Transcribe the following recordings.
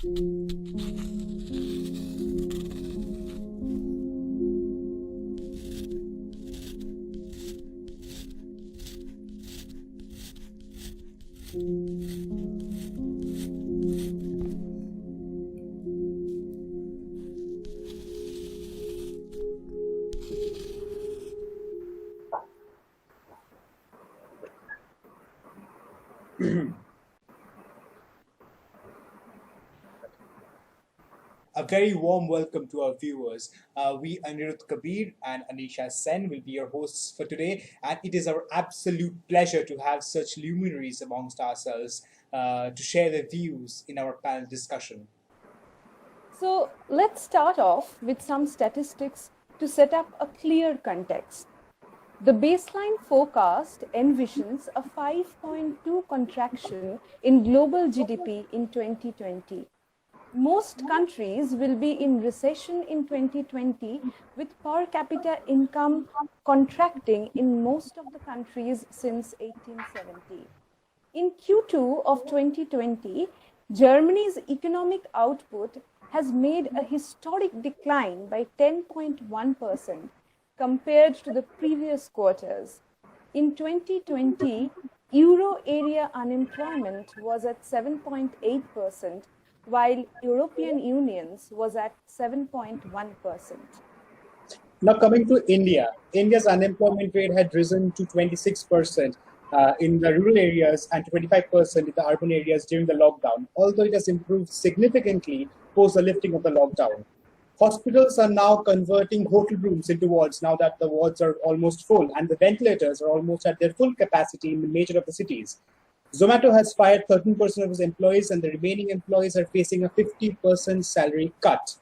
A very warm welcome to our viewers. We, Anirudh Kabir and Anisha Sen, will be your hosts for today, and it is our absolute pleasure to have such luminaries amongst ourselves to share their views in our panel discussion. So let's start off with some statistics to set up a clear context. The baseline forecast envisions a 5.2 contraction in global GDP in 2020. Most countries will be in recession in 2020, with per capita income contracting in most of the countries since 1870. In Q2 of 2020, Germany's economic output has made a historic decline by 10.1% compared to the previous quarters. In 2020, euro area unemployment was at 7.8%, while European Union's was at 7.1%. Now, coming to India, India's unemployment rate had risen to 26% in the rural areas and to 25% in the urban areas during the lockdown, although it has improved significantly post the lifting of the lockdown. Hospitals are now converting hotel rooms into wards now that the wards are almost full and the ventilators are almost at their full capacity in the major of the cities. Zomato has fired 13% of its employees, and the remaining employees are facing a 50% salary cut.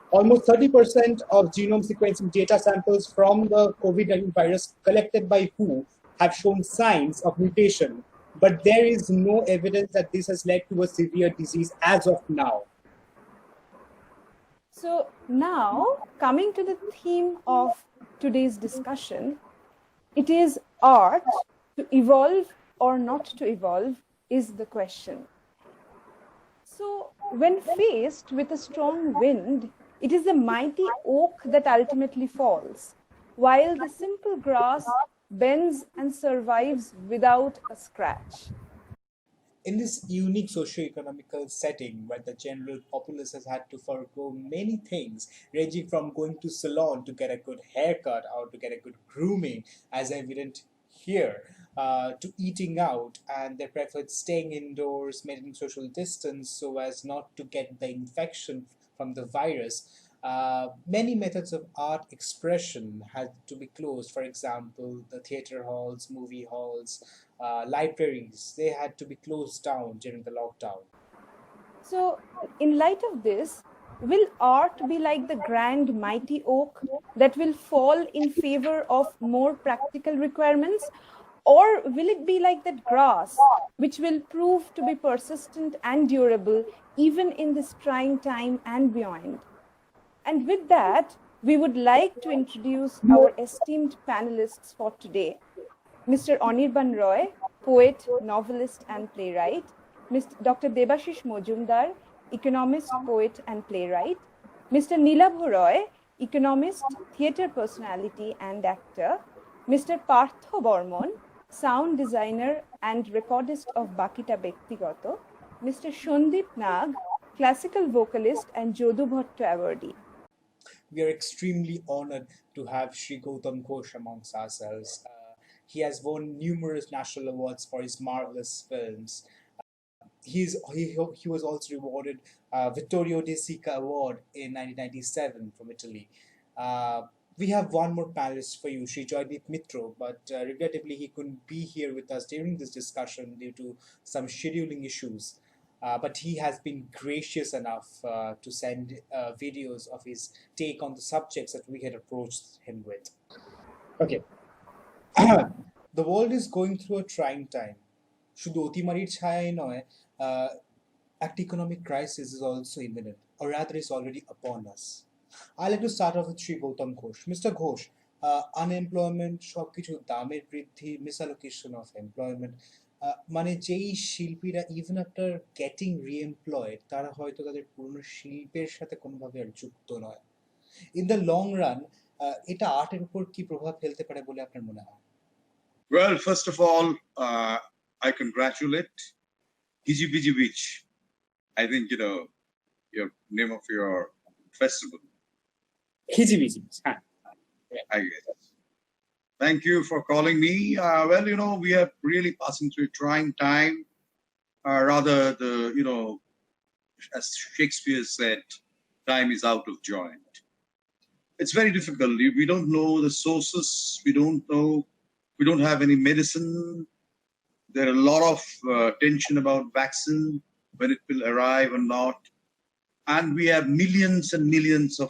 Almost 30% of genome sequencing data samples from the COVID-19 virus collected by WHO have shown signs of mutation, but there is no evidence that this has led to a severe disease as of now. So now, coming to the theme of today's discussion, it is art to evolve or not to evolve is the question. So when faced with a strong wind, it is the mighty oak that ultimately falls, while the simple grass bends and survives without a scratch. In this unique socio-economical setting where the general populace has had to forego many things, ranging from going to salon to get a good haircut or to get a good grooming, as evident here, to eating out, and they preferred staying indoors, maintaining social distance so as not to get the infection from the virus. Many methods of art expression had to be closed. For example, the theater halls, movie halls, libraries, they had to be closed down during the lockdown. So, in light of this, will art be like the grand mighty oak that will fall in favor of more practical requirements? Or will it be like that grass, which will prove to be persistent and durable even in this trying time and beyond? And with that, we would like to introduce our esteemed panelists for today. Mr. Anirban Roy, poet, novelist, and playwright. Mr. Dr. Debashish Mojumdar, economist, poet, and playwright. Mr. Nilabh Roy, economist, theatre personality, and actor. Mr. Partho Bormon, sound designer and recordist of Bakita Bektigoto. Mr. Shondip Nag, classical vocalist and Jodu Bhatto awardee. We are extremely honored to have Sri Gautam Ghosh amongst ourselves. He has won numerous national awards for his marvelous films. He was also rewarded Vittorio De Sica Award in 1997 from Italy. We have one more panelist for you, Sri Joydeep Mitro, but regrettably he couldn't be here with us during this discussion due to some scheduling issues. But he has been gracious enough to send videos of his take on the subjects that we had approached him with. Okay. The world is going through a trying time. শুধু অতিমারির ছায়াই নয়, একটা economic crisis is also imminent, or rather is already upon us. I'd like to start off with Sri Gautam Ghosh. Mr. Ghosh, unemployment, সবকিছু দামের বৃদ্ধি, misallocation of employment. মানে যেই শিল্পীরা even after getting রি-এমপ্লয়েড তারা হয়তো তাদের পুরনো শিল্পের সাথে কোনোভাবে আর যুক্ত নয়। ইন দ্য লং রান এটা আর্টের উপর কি প্রভাব ফেলতে পারে বলে আপনার মনে হয়? Well, first of all, I congratulate Hiji Biji Beach. I think, your name of your festival, খিজিবিজি, হ্যাঁ। I guess. Thank you for calling me. Well, we are really passing through a trying time. Rather, as Shakespeare said, time is out of joint. It's very difficult. We don't know the sources. We don't have any medicine. There are a lot of tension about vaccine, when it will arrive or not. And we have millions and millions of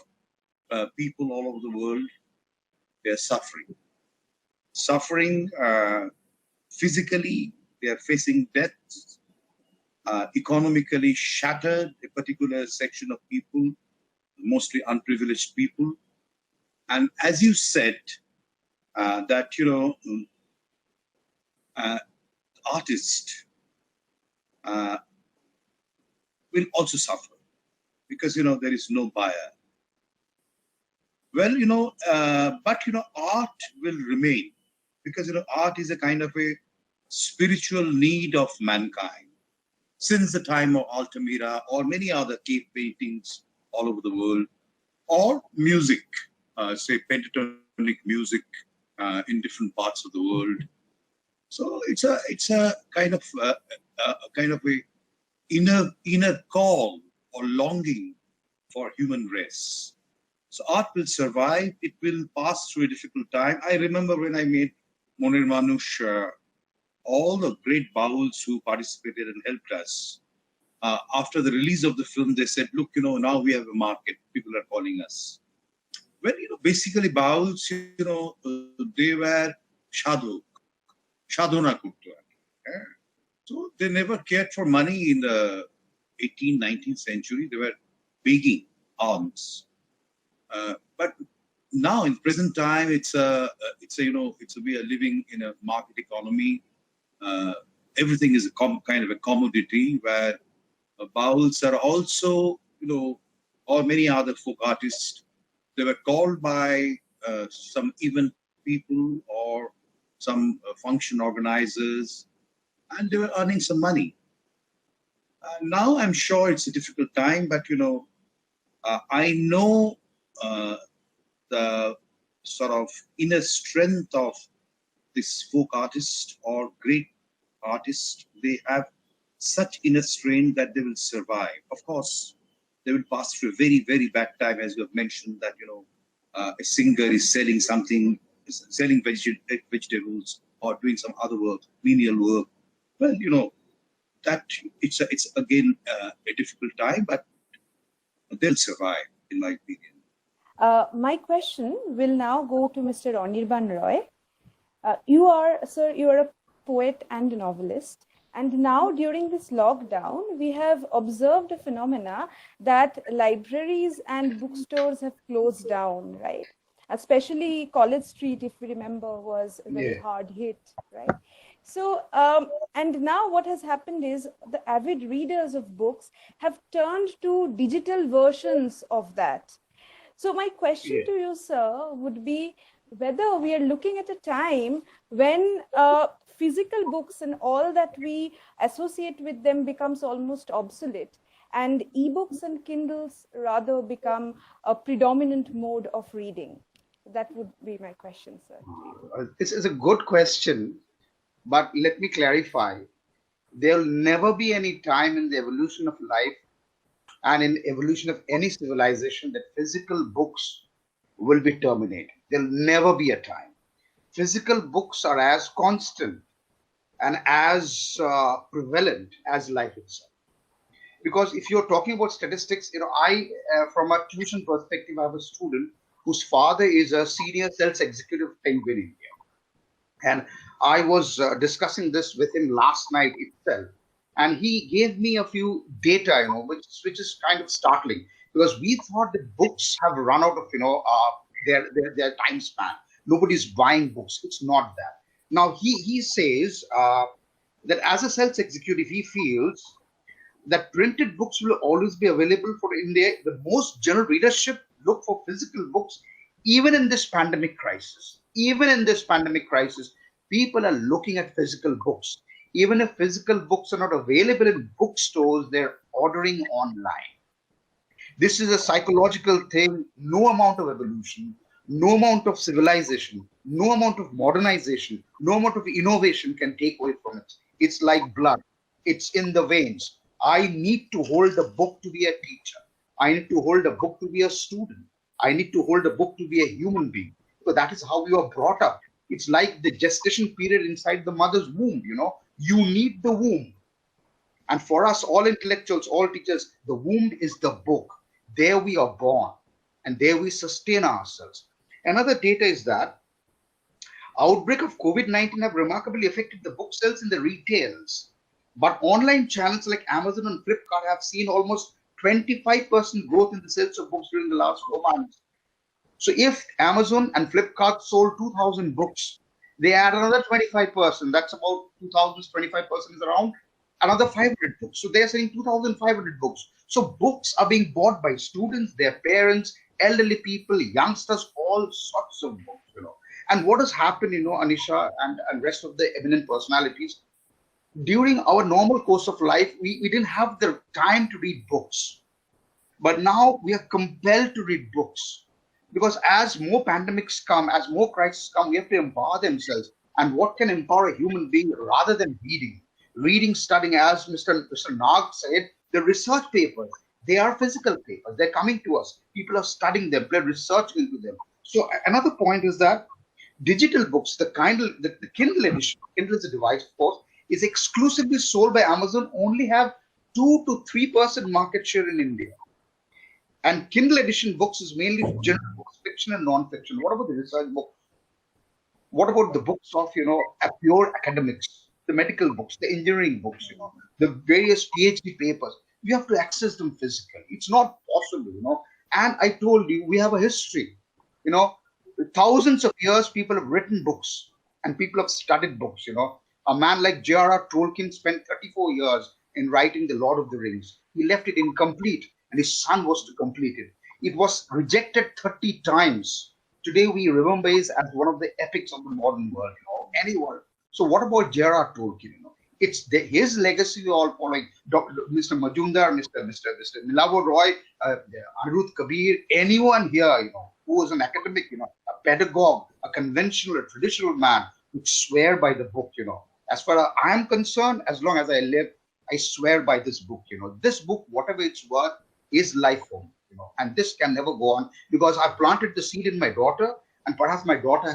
people all over the world. They are suffering physically. They are facing death, economically shattered, a particular section of people, mostly unprivileged people. And as you said, that, artists will also suffer because, there is no buyer. Well, but, art will remain because, art is a kind of a spiritual need of mankind. Since the time of Altamira or many other cave paintings all over the world, or music, say pentatonic music in different parts of the world. So it's a kind of a inner call or longing for human race. So art will survive. It will pass through a difficult time. I remember when I made Monir Manush, all the great bowls who participated and helped us. After the release of the film, they said, look, now we have a market. People are calling us. Well, basically bowls, they were sadhana kurto. So they never cared for money in the 18th, 19th century. They were begging alms. But now in present time, we are living in a market economy. Everything is kind of a commodity where bowls are also, or many other folk artists, they were called by some event people or some function organizers, and they were earning some money. Now I'm sure it's a difficult time, but I know the sort of inner strength of this folk artist or great artist. They have such inner strength that they will survive. Of course, they will pass through a very, very bad time, as you have mentioned, that a singer is selling something, selling vegetables or doing some other work, menial work. Well, that it's again a difficult time, but they'll survive, in my opinion. My question will now go to Mr. Anirban Roy. You are a poet and a novelist. And now during this lockdown, we have observed a phenomena that libraries and bookstores have closed down, right? Especially College Street, if we remember, was very hard hit, right? So, and now what has happened is the avid readers of books have turned to digital versions of that. So my question to you, sir, would be whether we are looking at a time when physical books and all that we associate with them becomes almost obsolete, and ebooks and Kindles rather become a predominant mode of reading. That would be my question, sir. This is a good question, but let me clarify. There'll never be any time in the evolution of life and in evolution of any civilization that physical books will be terminated. There'll never be a time. Physical books are as constant and as prevalent as life itself. Because if you're talking about statistics, I, from a tuition perspective, I have a student whose father is a senior sales executive of Penguin India. And I was discussing this with him last night itself. And he gave me a few data, which is kind of startling, because we thought that books have run out of, their time span. Nobody's buying books. It's not that. Now he says that as a sales executive, he feels that printed books will always be available for India. The most general readership look for physical books, even in this pandemic crisis. Even in this pandemic crisis, people are looking at physical books. Even if physical books are not available in bookstores, they're ordering online. This is a psychological thing. No amount of evolution, no amount of civilization, no amount of modernization, no amount of innovation can take away from it. It's like blood. It's in the veins. I need to hold a book to be a teacher. I need to hold a book to be a student. I need to hold a book to be a human being. So that is how we are brought up. It's like the gestation period inside the mother's womb, you know. You need the womb. And for us, all intellectuals, all teachers, the womb is the book. There we are born, and there we sustain ourselves. Another data is that outbreak of COVID-19 have remarkably affected the book sales in the retails. But online channels like Amazon and Flipkart have seen almost 25% growth in the sales of books during the last 4 months. So if Amazon and Flipkart sold 2,000 books, they add another 25%. That's about 2,000, 25% is around another 500 books. So they're selling 2,500 books. So books are being bought by students, their parents, elderly people, youngsters, all sorts of books, you know. And what has happened, you know, Anisha and rest of the eminent personalities, during our normal course of life, we didn't have the time to read books. But now we are compelled to read books. Because as more pandemics come, as more crises come, we have to empower themselves. And what can empower a human being rather than reading? Reading, studying, as Mr. Nag said, the research papers, they are physical papers. They're coming to us. People are studying them. They're researching into them. So another point is that digital books, the Kindle edition, Kindle is a device, of course, is exclusively sold by Amazon, only have 2 to 3% market share in India. And Kindle edition books is mainly for general books, fiction and non-fiction. What about the research book? What about the books of, you know, pure academics, the medical books, the engineering books, you know, the various PhD papers? You have to access them physically. It's not possible, you know. And I told you, we have a history, you know, thousands of years people have written books and people have studied books, you know. A man like J.R.R. Tolkien spent 34 years in writing The Lord of the Rings. He left it incomplete and his son was to complete it. It was rejected 30 times. Today we remember it as one of the epics of the modern world, you know, anyone. So what about J.R.R. Tolkien, you know? It's his legacy we all following. Mr. Majumdar, Mr. Nilawar Roy, Anirudh Kabir, anyone here, you know, who is an academic, you know, a pedagogue, a conventional, a traditional man, would swear by the book, you know. As far as I am concerned, as long as I live, I swear by this book, you know. This book, whatever it's worth, is life for me, you know. And this can never go on because I planted the seed in my daughter, and perhaps my daughter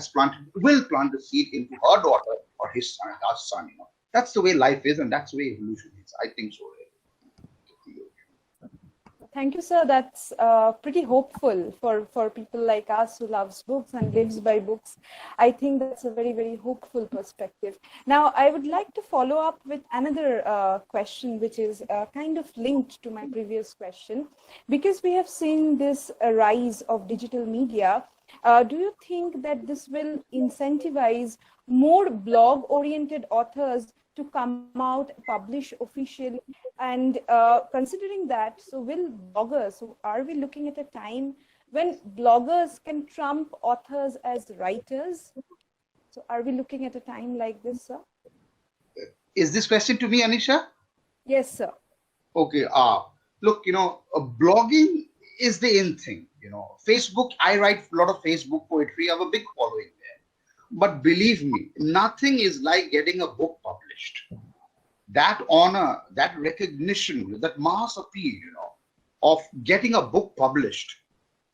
will plant the seed into her daughter or his son, her son, you know. That's the way life is, and that's the way evolution is. I think so. Thank you, sir. That's pretty hopeful for people like us who loves books and lives by books. I think that's a very, very hopeful perspective. Now, I would like to follow up with another question, which is kind of linked to my previous question. Because we have seen this rise of digital media, do you think that this will incentivize more blog-oriented authors to come out, publish officially? And considering that, so will bloggers, so are we looking at a time when bloggers can trump authors as writers? So are we looking at a time like this, sir? Is this question to me, Anisha? Yes, sir. Okay. Look, you know, blogging is the in thing. You know, Facebook, I write a lot of Facebook poetry. I have a big following there. But believe me, nothing is like getting a book published. That honor, that recognition, that mass appeal, you know, of getting a book published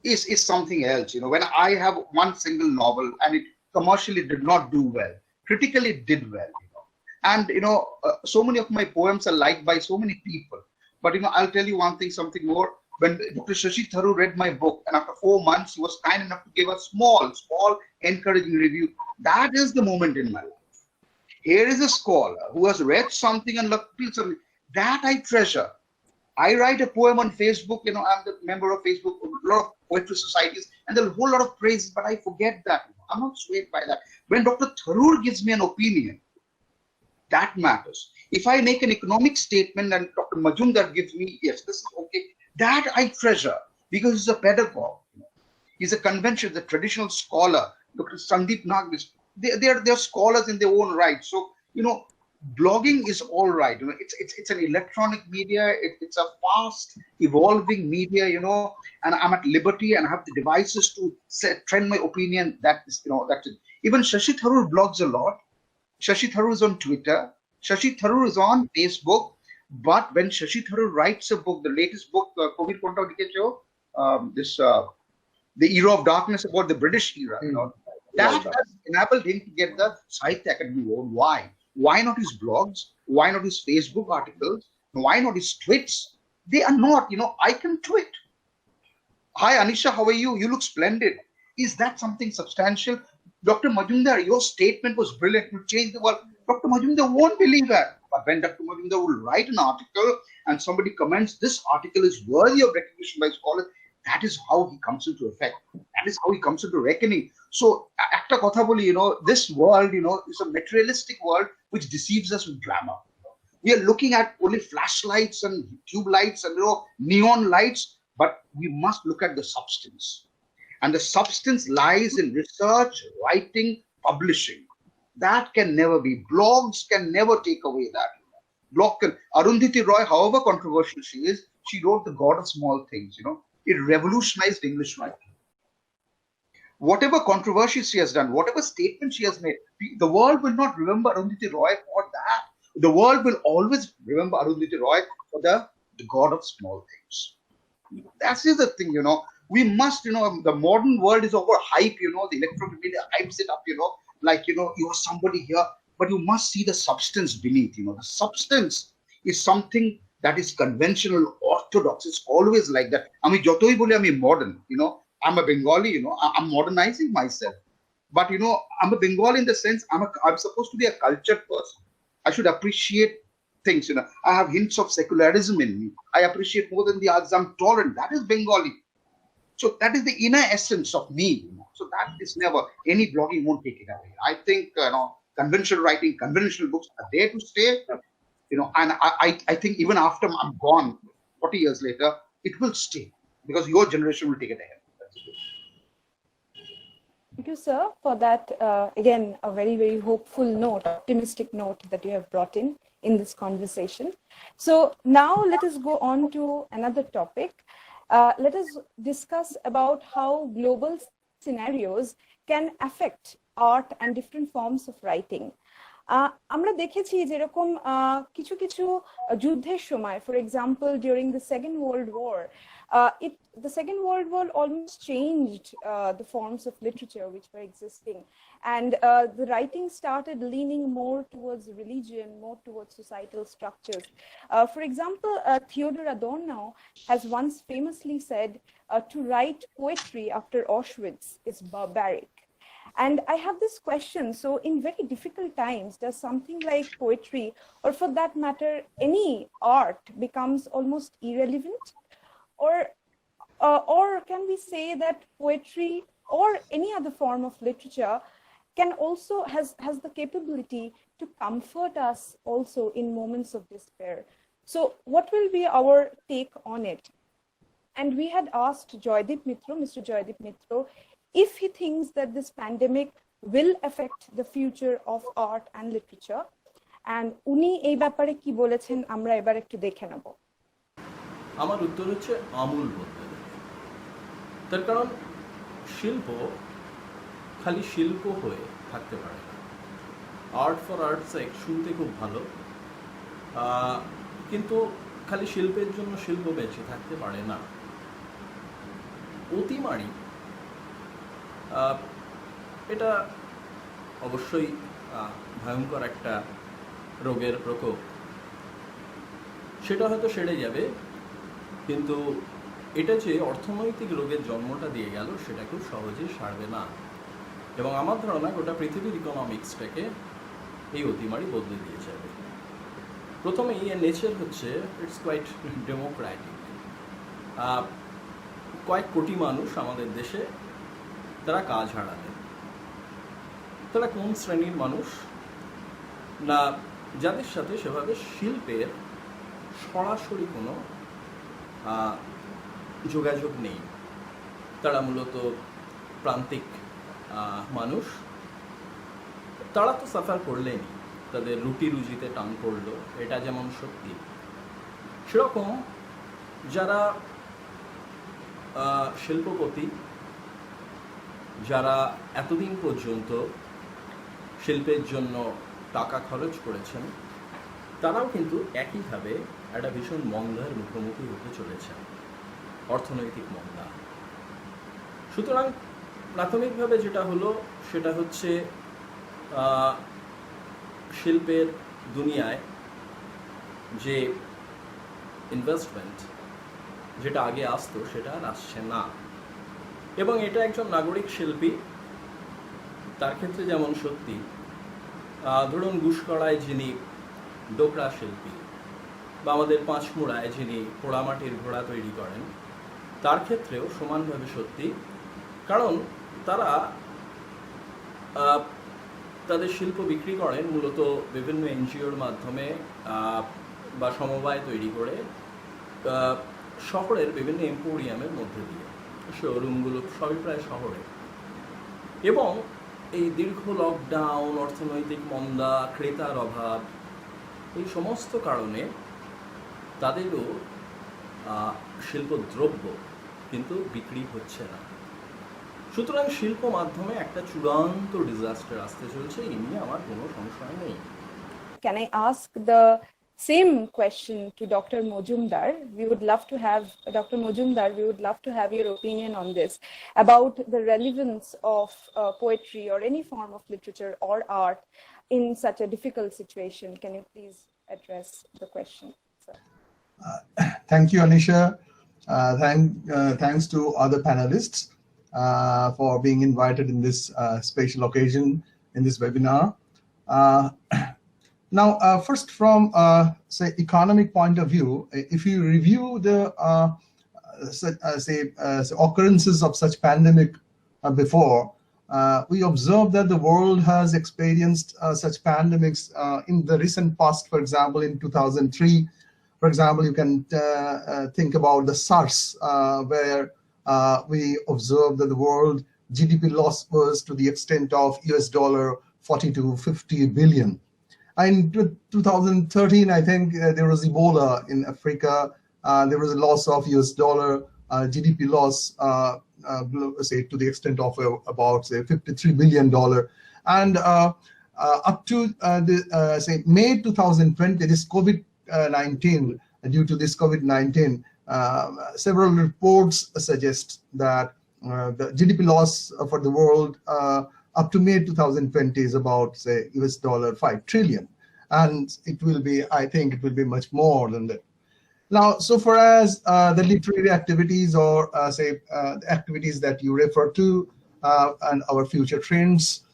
is something else. You know, when I have one single novel and it commercially did not do well, critically it did well, you know. And, you know, so many of my poems are liked by so many people. But, you know, I'll tell you one thing, something more. When Dr. Shashi Tharoor read my book, and after 4 months, he was kind enough to give a small, encouraging review. That is the moment in my life. Here is a scholar who has read something and loved something. That I treasure. I write a poem on Facebook, you know, I'm the member of Facebook, a lot of poetry societies, and there's a whole lot of praises, but I forget that. I'm not swayed by that. When Dr. Tharoor gives me an opinion, That matters. If I make an economic statement and Dr. Majumdar gives me, yes, this is okay, that I treasure because he's a pedagogue. He's a convention, the traditional scholar. Dr. Sandeep Nag, they're scholars in their own right. So, blogging is all right. It's an electronic media. It's a fast evolving media. And I'm at liberty and I have the devices to trend my opinion. That's it. Even Shashi Tharoor blogs a lot. Shashi Tharoor is on Twitter. Shashi Tharoor is on Facebook. But when Shashi Tharoor writes a book, the latest book, COVID Konta Dikecho, the era of darkness about the British era, that has enabled him to get the Sahitya Academy Award. Why? Why not his blogs? Why not his Facebook articles? Why not his tweets? They are not, I can tweet. Hi, Anisha, how are you? You look splendid. Is that something substantial? Dr. Majumdar, your statement was brilliant. You changed the world. Dr. Majumdar won't believe that. But when Dr. Majumdar will write an article and somebody comments, this article is worthy of recognition by scholars, that is how he comes into effect. That is how he comes into reckoning. So, Akta Kotha Boli, this world, is a materialistic world which deceives us with glamour. We are looking at only flashlights and tube lights and neon lights, but we must look at the substance. And the substance lies in research, writing, publishing. That can never be. Blogs can never take away that. Arundhati Roy, however controversial she is, she wrote The God of Small Things, It revolutionized English writing. Whatever controversy she has done, whatever statement she has made, the world will not remember Arundhati Roy for that. The world will always remember Arundhati Roy for the God of Small Things. That is the thing, We must, the modern world is over hype, the electronic media hypes it up, like, you are somebody here, but you must see the substance beneath, The substance is something that is conventional, orthodox. It's always like that. I mean, jotoi bole ami modern, I'm a Bengali, I'm modernizing myself. But, I'm a Bengali in the sense I'm supposed to be a cultured person. I should appreciate things, I have hints of secularism in me. I appreciate more than the others. I'm tolerant. That is Bengali. So that is the inner essence of me. So that is never, any blogging won't take it away. I think, conventional writing, conventional books are there to stay. And I think even after I'm gone, 40 years later, it will stay because your generation will take it ahead. Thank you, sir, for that, again, a very, very hopeful note, optimistic note that you have brought in this conversation. So now let us go on to another topic. Let us discuss about how global scenarios can affect art and different forms of writing. আমরা দেখেছি যেরকম কিছু কিছু যুদ্ধের সময়, for example, during the Second World War, the Second World War almost changed the forms of literature which were existing, and the writing started leaning more towards religion, more towards societal structures. For example, Theodor Adorno has once famously said, to write poetry after Auschwitz is barbaric. And I have this question, so in very difficult times, does something like poetry, or for that matter, any art, becomes almost irrelevant? Or can we say that poetry or any other form of literature can also has the capability to comfort us also in moments of despair? So what will be our take on it? And we had asked Joydeep Mitro, Mr. Joydeep Mitro, if he thinks that this pandemic will affect the future of art and literature. And উনি এই ব্যাপারে কি বলেছেন আমরা এবার একটু দেখে নেব। আমার উত্তর হচ্ছে আমূল বদলে যাবে। তার কারণ শিল্প খালি শিল্প হয়ে থাকতে পারে না। আর্ট ফর আর্টস সেক শুনতে খুব ভালো, কিন্তু খালি শিল্পের জন্য শিল্প বেঁচে থাকতে পারে না। অতিমারি এটা অবশ্যই ভয়ঙ্কর একটা রোগের প্রকোপ, সেটা হয়তো সেরে যাবে, কিন্তু এটা যে অর্থনৈতিক রোগের জন্মটা দিয়ে গেল সেটা খুব সহজেই সারবে না। এবং আমার ধারণা গোটা পৃথিবীর ইকোনমিক্সটাকে এই অতিমারি বদলে দিয়ে যাবে। প্রথমেই এর নেচার হচ্ছে ইটস কোয়াইট ডেমোক্রেটিক। কয়েক কোটি মানুষ আমাদের দেশে তারা কাজ হারাবে। তারা কোন শ্রেণীর মানুষ? না যাদের সাথে সেভাবে শিল্পের সরাসরি কোনো যোগাযোগ নেই। তারা মূলত প্রান্তিক মানুষ, তারা তো সাফার করলেনি, তাদের রুটি রুজিতে টান পড়লো, এটা যেমন সত্যি, সেরকম যারা শিল্পপতি, যারা এতদিন পর্যন্ত শিল্পের জন্য টাকা খরচ করেছেন, তারাও কিন্তু একইভাবে একটা ভীষণ মন্দার মুখোমুখি হতে চলেছে, অর্থনৈতিক মন্দা। সুতরাং প্রাথমিকভাবে যেটা হলো সেটা হচ্ছে শিল্পের দুনিয়ায় যে ইনভেস্টমেন্ট যেটা আগে আসতো সেটা আর আসছে না। এবং এটা একজন নাগরিক শিল্পী, তার ক্ষেত্রে যেমন সত্যি, ধরুন গুসকরায় যিনি ডোকরা শিল্পী বা আমাদের পাঁচমুড়ায় যিনি পোড়ামাটির ঘোড়া তৈরি করেন, তার ক্ষেত্রেও সমানভাবে সত্যি। কারণ তারা তাদের শিল্প বিক্রি করেন মূলত বিভিন্ন এনজিওর মাধ্যমে বা সমবায় তৈরি করে শহরের বিভিন্ন এম্পোরিয়ামের মধ্যে দিয়ে, শোরুমগুলো সবই প্রায় শহরে। এবং এই দীর্ঘ লকডাউন, অর্থনৈতিক মন্দা, ক্রেতার অভাব, এই সমস্ত কারণে তাদেরও শিল্পদ্রব্য কিন্তু বিক্রি হচ্ছে না। সুতরাং শিল্প মাধ্যমে একটা চূড়ান্ত ডিজাস্টার আসতে চলছে, এই নিয়ে আমার কোনো সংশয় নেই। Can I ask the same question to Dr. Mojumdar? We would love to have, Dr. Mojumdar, we would love to have your opinion on this, about the relevance of poetry or any form of literature or art in such a difficult situation. Can you please address the question, sir? Thank you, Anisha. Thanks to other panelists for being invited in this special occasion in this webinar. Now, first from say economic point of view, if you review the occurrences of such pandemic before, we observe that the world has experienced such pandemics in the recent past. For example, in 2003, for example, you can think about the SARS, where we observed that the world GDP loss was to the extent of $40 to 50 billion. In 2013, I think there was Ebola in Africa. There was a loss of GDP loss, say to the extent of about say $53 billion. And up to say May 2020, this COVID-19, due to this COVID-19, several reports suggest that the GDP loss for the world up to May 2020 is about say $5 trillion, and it will be, I think it will be much more than that. Now, so far as the literary activities or say activities that you refer to and our future trends,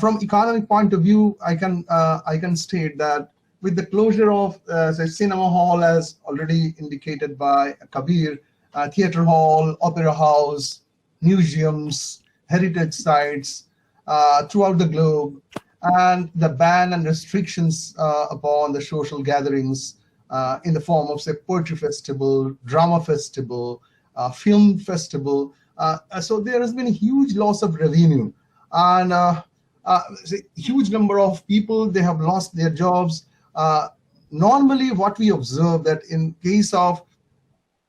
from economic point of view, I can state that with the closure of say cinema hall, as already indicated by Kabir, theater hall, opera house, museums, heritage sites throughout the globe, and the ban and restrictions upon the social gatherings in the form of say poetry festival, drama festival, film festival. So there has been a huge loss of revenue, and huge number of people, they have lost their jobs. Normally what we observe that in case of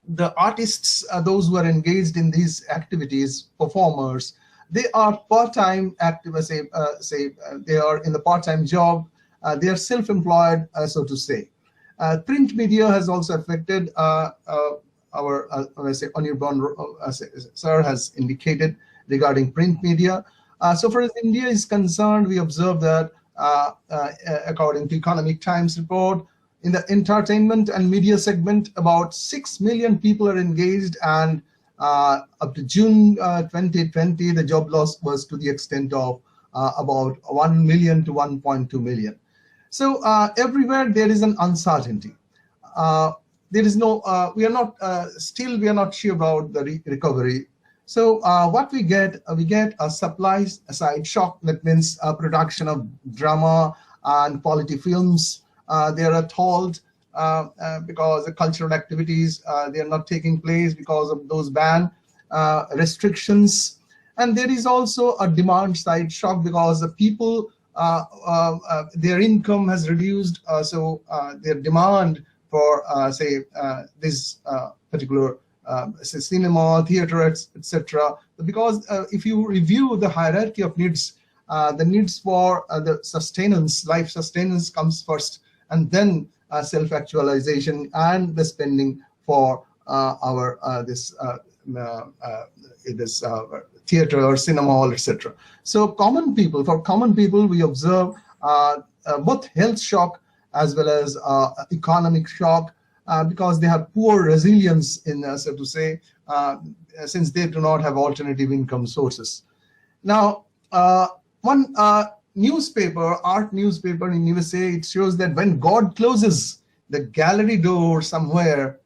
the artists, those who are engaged in these activities, performers, they are part-time active, they are in the part-time job, they are self-employed, so to say. Print media has also affected our Anirban sir has indicated regarding print media. So far as India is concerned, we observe that according to Economic Times report, in the entertainment and media segment, about 6 million people are engaged, and up to June 2020, the job loss was to the extent of about 1 million to 1.2 million. So everywhere there is an uncertainty. There is no, we are not sure about the recovery. So what we get a supply side shock. That means production of drama and quality films they are told because the cultural activities they are not taking place because of those ban restrictions. And there is also a demand side shock because the people their income has reduced, so their demand for say this particular say cinema, theater, etc. Because if you review the hierarchy of needs, the needs for the sustenance, life sustenance comes first, and then self-actualization and the spending for our this theater or cinema hall, etc. So for common people, we observe both health shock as well as economic shock because they have poor resilience in, so to say, since they do not have alternative income sources. Now, one newspaper, art newspaper in USA, it shows that when God closes the gallery door somewhere,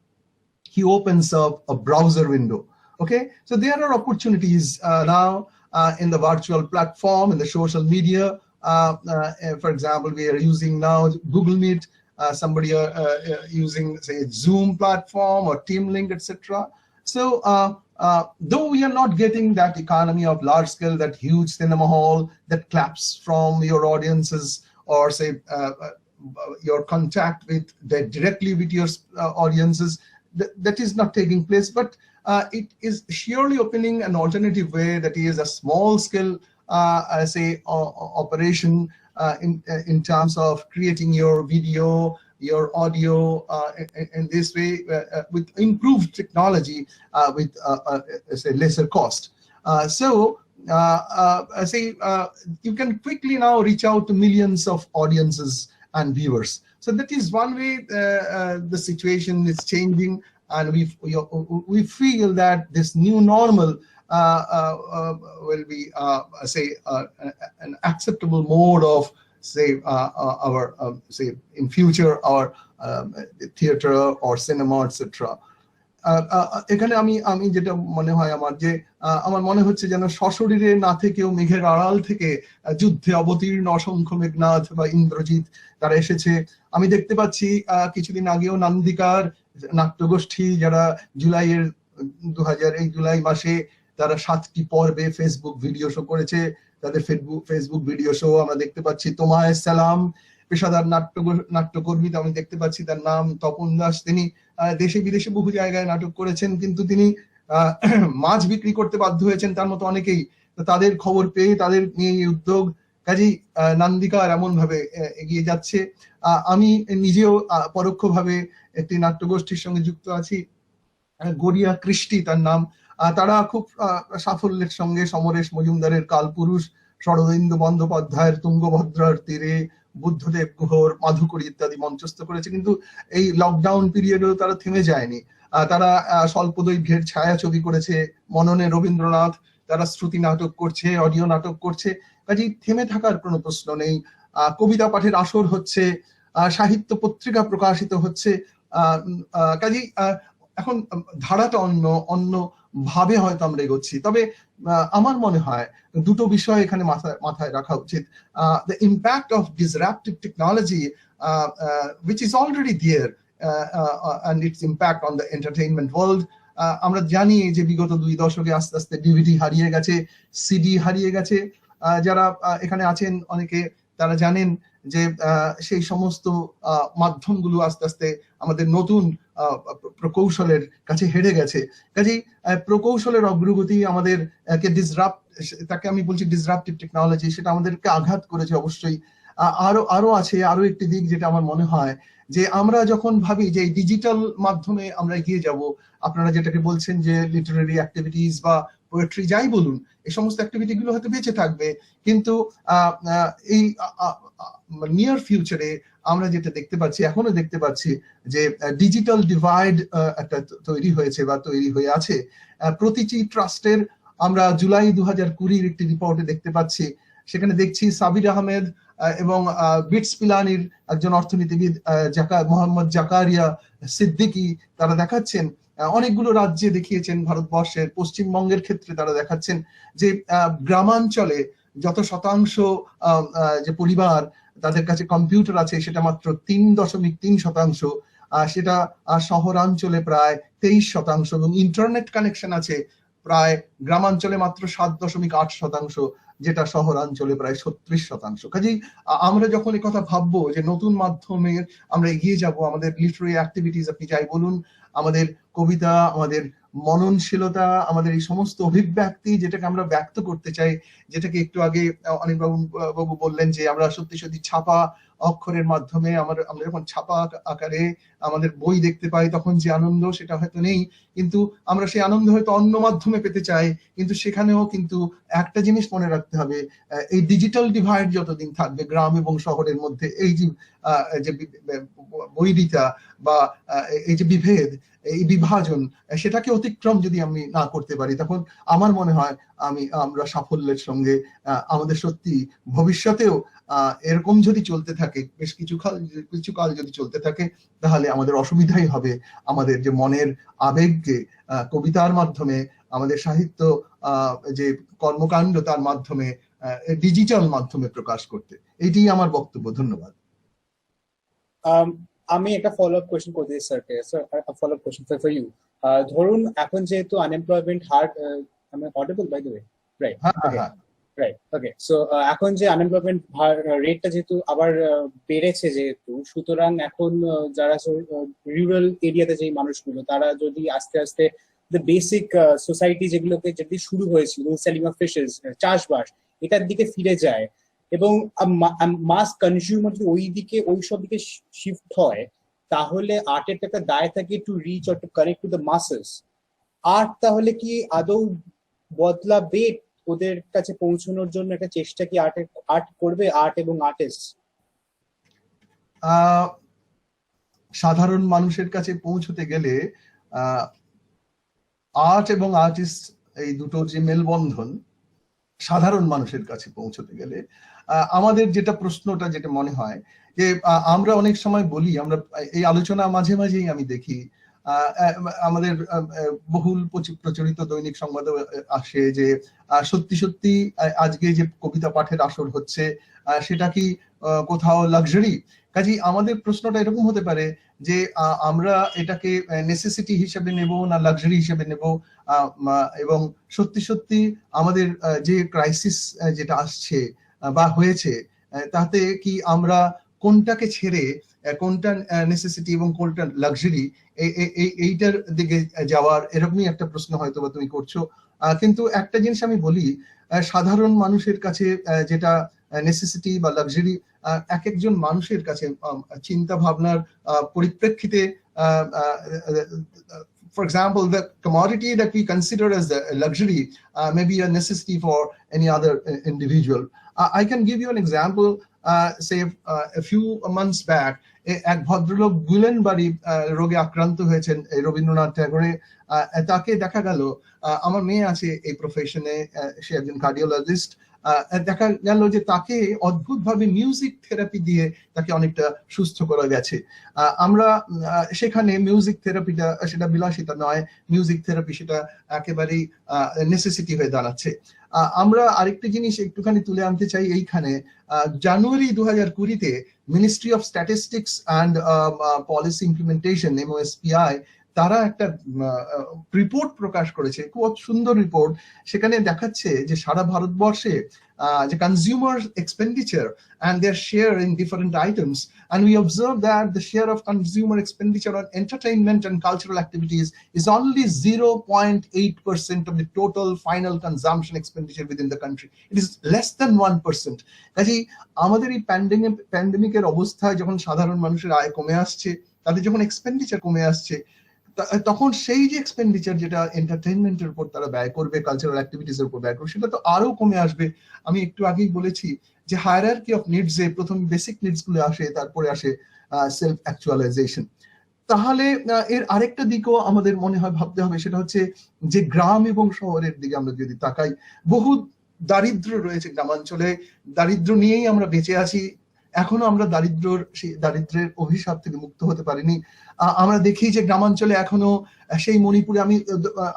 he opens up a browser window. Okay, so there are opportunities now in the virtual platform, in the social media. For example, we are using now Google Meet, somebody using, say, Zoom platform or TeamLink, etc. So though we are not getting that economy of large scale, that huge cinema hall that claps from your audiences, or say your contact with directly with your audiences, that is not taking place. But it is surely opening an alternative way, that is a small scale say operation in terms of creating your video, your audio in this way with improved technology with say lesser cost. So say you can quickly now reach out to millions of audiences and viewers. So that is one way the situation is changing, and we feel that this new normal will be say an acceptable mode of, say, our say in future our theater or cinema, etc. এখানে আমি যেটা মনে হয় আমার মনে হচ্ছে যেন সশরীরে না থেকেও মেঘের আড়াল থেকে যুদ্ধে অবতীর্ণ অসংখ্য মেঘনাথ বা ইন্দ্রজিৎ তারা এসেছে। আমি দেখতে পাচ্ছি কিছুদিন আগেও নান্দিকার নাট্যগোষ্ঠী, যারা জুলাইয়ের 2000 এই জুলাই মাসে তারা 7টি পর্বে ফেসবুক ভিডিও শো করেছে। তাদের ফেসবুক ভিডিও শো আমরা দেখতে পাচ্ছি। তোমায় সালাম পেশাদার নাট্যকর্মী, আমি দেখতে পাচ্ছি তার নাম তপন দাস। তিনি দেশে বিদেশে বহু জায়গায় নাটক করেছেন, কিন্তু তিনি মাছ বিক্রি করতে বাধ্য হয়েছেন, তার মতো অনেকেই। তো তাদের খবর পেয়ে তাদের নিয়ে এই উদ্যোগ, কাজেই নান্দিকার এমন ভাবে এগিয়ে যাচ্ছে। আমি নিজেও পরোক্ষভাবে একটি নাট্যগোষ্ঠীর সঙ্গে যুক্ত আছি, গড়িয়া কৃষ্টি তার নাম। তারা খুব সাফল্যের সঙ্গে সমরেশ মজুমদারের কালপুরুষ, শরদিন্দু বন্দ্যোপাধ্যায়ের তুঙ্গভদ্রার তীরে, বুদ্ধদেব গুহর মাধুকরী ইত্যাদি মঞ্চস্থ করেছে। কিন্তু এই লকডাউন পিরিয়ডেও তারা থেমে যায়নি। তারা স্বল্পদৈর্ঘ্যের ছায়াছবি করেছে, মননে রবীন্দ্রনাথ, তারা শ্রুতি নাটক করছে, অডিও নাটক করছে। কাজেই থেমে থাকার কোনো প্রশ্ন নেই। কবিতা পাঠের আসর হচ্ছে, সাহিত্য পত্রিকা প্রকাশিত হচ্ছে। কাজেই এখন ধারাটা অন্য ভাবে হয়তো আমরা এগোচ্ছি। তবে আমার মনে হয় দুটো বিষয় এখানে মাথায় রাখা উচিত। The impact of disruptive technology which is already there and its impact on the entertainment world. আমরা জানি যে বিগত 2 দশকে আস্তে আস্তে ডিভিডি হারিয়ে গেছে, সিডি হারিয়ে গেছে। যারা এখানে আছেন অনেকে তারা জানেন যে সেই সমস্ত মাধ্যমগুলো আস্তে আস্তে আমাদের নতুন প্রকৌশলের কাছে হেরে গেছে। কাজেই প্রকৌশলের অগ্রগতি আমাদের তাকে আমি বলছি ডিসরাপটিভ টেকনোলজি, সেটা আমাদেরকে আঘাত করেছে অবশ্যই। আরো আছে আরো একটি দিক যেটা আমার মনে হয়, যে আমরা যখন ভাবি যে ডিজিটাল মাধ্যমে আমরা এগিয়ে যাব, আপনারা যেটাকে বলছেন যে লিটারারি অ্যাক্টিভিটিস বা পোয়েট্রি যাই বলুন, এই সমস্ত অ্যাক্টিভিটি গুলো হয়তো বেঁচে থাকবে, কিন্তু এই নিয়ার ফিউচারে আমরা যেটা দেখতে পাচ্ছি, এখনো দেখতে পাচ্ছি যে ডিজিটাল ডিভাইড একটা তৈরি হয়েছে বা তৈরি হয়ে আছে। প্রতিটি ট্রাস্টের আমরা জুলাই 2020 একটি রিপোর্টে দেখতে পাচ্ছি, সেখানে দেখছি সাবির আহমেদ এবং বিটস পিলানির একজন অর্থনীতিবিদ মোহাম্মদ জাকারিয়া সিদ্দিকী, তারা দেখাচ্ছেন অনেকগুলো রাজ্যে দেখিয়েছেন ভারতবর্ষের, পশ্চিমবঙ্গের ক্ষেত্রে তারা দেখাচ্ছেন যে গ্রামাঞ্চলে যত শতাংশ যে পরিবার তাদের কাছে কম্পিউটার আছে সেটা মাত্র 3.3%, সেটা শহরাঞ্চলে প্রায় 23%, এবং ইন্টারনেট কানেকশন আছে প্রায় গ্রামাঞ্চলে মাত্র 7.8%, যেটা শহরাঞ্চলে প্রায় 36%। কাজেই আমরা যখন এই কথা ভাববো যে নতুন মাধ্যমে আমরা এগিয়ে যাব, আমাদের লিটারি অ্যাক্টিভিটিস আপনি যাই বলুন, আমাদের কবিতা, আমাদের মননশীলতা, আমাদের এই সমস্ত অভিব্যক্তি যেটাকে আমরা ব্যক্ত করতে চাই, যেটাকে একটু আগে অনিক বাবু বললেন যে আমরা সত্যি সত্যি ছাপা অক্ষরের মাধ্যমে আমরা যখন ছাপা আকারে আমাদের বই দেখতে পাই তখন যে আনন্দ সেটা হয়তো নেই, কিন্তু আমরা সেই আনন্দ হয়তো অন্য মাধ্যমে পেতে চাই। কিন্তু সেখানেও কিন্তু একটা জিনিস মনে রাখতে হবে, এই ডিজিটাল ডিভাইড যতদিন থাকবে গ্রাম এবং শহরের মধ্যে, এই যে বৈরিতা বা এই যে বিভেদ, এই বিভাজন, সেটাকে অতিক্রম যদি আমি না করতে পারি, তখন আমার মনে হয় আমরা সাফল্যের সঙ্গে আমাদের সত্যি ভবিষ্যতেও এরকম যদি চলতে থাকে, বেশ কিছু কাল যদি চলতে থাকে, তাহলে আমাদের অসুবিধাই হবে আমাদের যে মনের আবেগকে কবিতার মাধ্যমে, আমাদের সাহিত্য যে কর্মকাণ্ড তার মাধ্যমে, ডিজিটাল মাধ্যমে প্রকাশ করতে। এটি আমার বক্তব্য। ধন্যবাদ। আমি একটা ফলো আপ কোয়েশ্চেন করতে চাই স্যারকে। Sir, follow up question for you. ধরুন এখন যেহেতু আনএমপ্লয়মেন্ট হার, আমি audible by the way, right? Right, okay. So এখন যে আনএমপ্লয়মেন্ট রেটটা যেহেতু আবার বেড়েছে যেহেতু, সুতরাং এখন যারা রুরাল এরিয়াতে যে মানুষগুলো, তারা যদি আস্তে আস্তে দ্য বেসিক সোসাইটি যেগুলোকে যদি শুরু হয়েছিল, সেলিং অফ ফিশেস, চাষবাস, এটার দিকে ফিরে যায় এবং মাস কনজিউমার যদি ওই সব দিকে শিফট হয়, তাহলে আর্টের একটা দায় থাকে to reach or to connect to the মাসেস। Art তাহলে কি আদৌ বদলাবে? ওদের কাছে পৌঁছানোর জন্য একটা চেষ্টা কি আর্ট করবে, আর্ট এবং আর্টিস্ট? সাধারণ মানুষের কাছে পৌঁছতে গেলে আর্ট এবং আর্টিস্ট, এই দুটোর যে মেলবন্ধন, সাধারণ মানুষের কাছে পৌঁছতে গেলে আমাদের যেটা প্রশ্নটা যেটা মনে হয় যে আমরা অনেক সময় বলি, আমরা এই আলোচনা মাঝে মাঝেই আমি দেখি, আমাদের বহুল প্রচলিত দৈনিক সংবাদে আসে যে সত্যি সত্যি আজকে যে কবিতা পাঠের আসর হচ্ছে সেটা কি কোথাও লাক্সারি? কাজেই আমাদের প্রশ্নটা এরকম হতে পারে যে আমরা এটাকে নেসেসিটি হিসেবে নেব না লাক্সারি হিসেবে নেব, এবং সত্যি সত্যি আমাদের যে ক্রাইসিস যেটা আসছে বা হয়েছে, তাতে কি আমরা কোনটাকে ছেড়ে কোনটা নেসেসিটি এবং কোনটা লাক্সারি, এইটার দিকে যাওয়ার এরকমই একটা প্রশ্ন হয়তো বা তুমি করছো। কিন্তু একটা জিনিস আমি বলি, সাধারণ মানুষের কাছে যেটা নেসেসিটি বা লাক্সারি, এক একজন মানুষের কাছে চিন্তা ভাবনার পরিপ্রেক্ষিতে, for example, the commodity that we consider as a luxury may be a necessity for any other individual. I can give you an example. Say a few months back, এক ভদ্রলোক গুলেনবাড়ি রোগে আক্রান্ত হয়েছেন রবীন্দ্রনাথ ট্যাগোরে। তাকে দেখা গেল, আমার মেয়ে আছে এই প্রফেশনে, সে একজন কার্ডিওলজিস্ট, দেখা গেল যে তাকে অদ্ভুতভাবে মিউজিক থেরাপি দিয়ে তাকে অনেকটা সুস্থ করা গেছে। আমরা সেখানে মিউজিক থেরাপিটা সেটা বিলাসিতা নয়, মিউজিক থেরাপি সেটা একেবারেই নেসেসিটি হয়ে দাঁড়াচ্ছে। আমরা আরেকটা জিনিস একটুখানি তুলে আনতে চাই এইখানে। জানুয়ারি 2020-তে ministry of statistics and policy implementation, MOSPI, তারা একটা রিপোর্ট প্রকাশ করেছে, খুব সুন্দর রিপোর্ট। সেখানে দেখাচ্ছে যে সারা ভারতবর্ষে যে consumer expenditure and their share in different items, and we observe that the share of consumer expenditure on entertainment and cultural activities is only 0.8% of the total final consumption expenditure within the country. It is less than 1%. কাজেই আমাদের এই প্যান্ডেমিকের অবস্থায় যখন সাধারণ মানুষের আয় কমে আসছে, তাদের যখন এক্সপেন্ডিচার কমে আসছে, তখন সেই যে এক্সপেন্ডিচার যেটা এন্টারটেইনমেন্টের উপর তারা ব্যয় করবে, কালচারাল অ্যাক্টিভিটিস এর উপর ব্যয় করবে, সেটা তো আরো কমে আসবে। আমি একটু আগেই বলেছি যে হায়ারার্কি অফ নিডস এ প্রথম বেসিক নিডস গুলো আসে, তারপরে আসে সেলফ অ্যাকচুয়ালাইজেশন। তাহলে এর আরেকটা দিকও আমাদের মনে হয় ভাবতে হবে, সেটা হচ্ছে যে গ্রাম এবং শহরের দিকে আমরা যদি তাকাই, বহু দারিদ্র রয়েছে গ্রামাঞ্চলে, দারিদ্র নিয়েই আমরা বেঁচে আছি, এখনো আমরা দারিদ্রের অভিশাপ থেকে মুক্ত হতে পারিনি। আমরা দেখি যে গ্রামাঞ্চলে এখনো সেই মণিপুরে,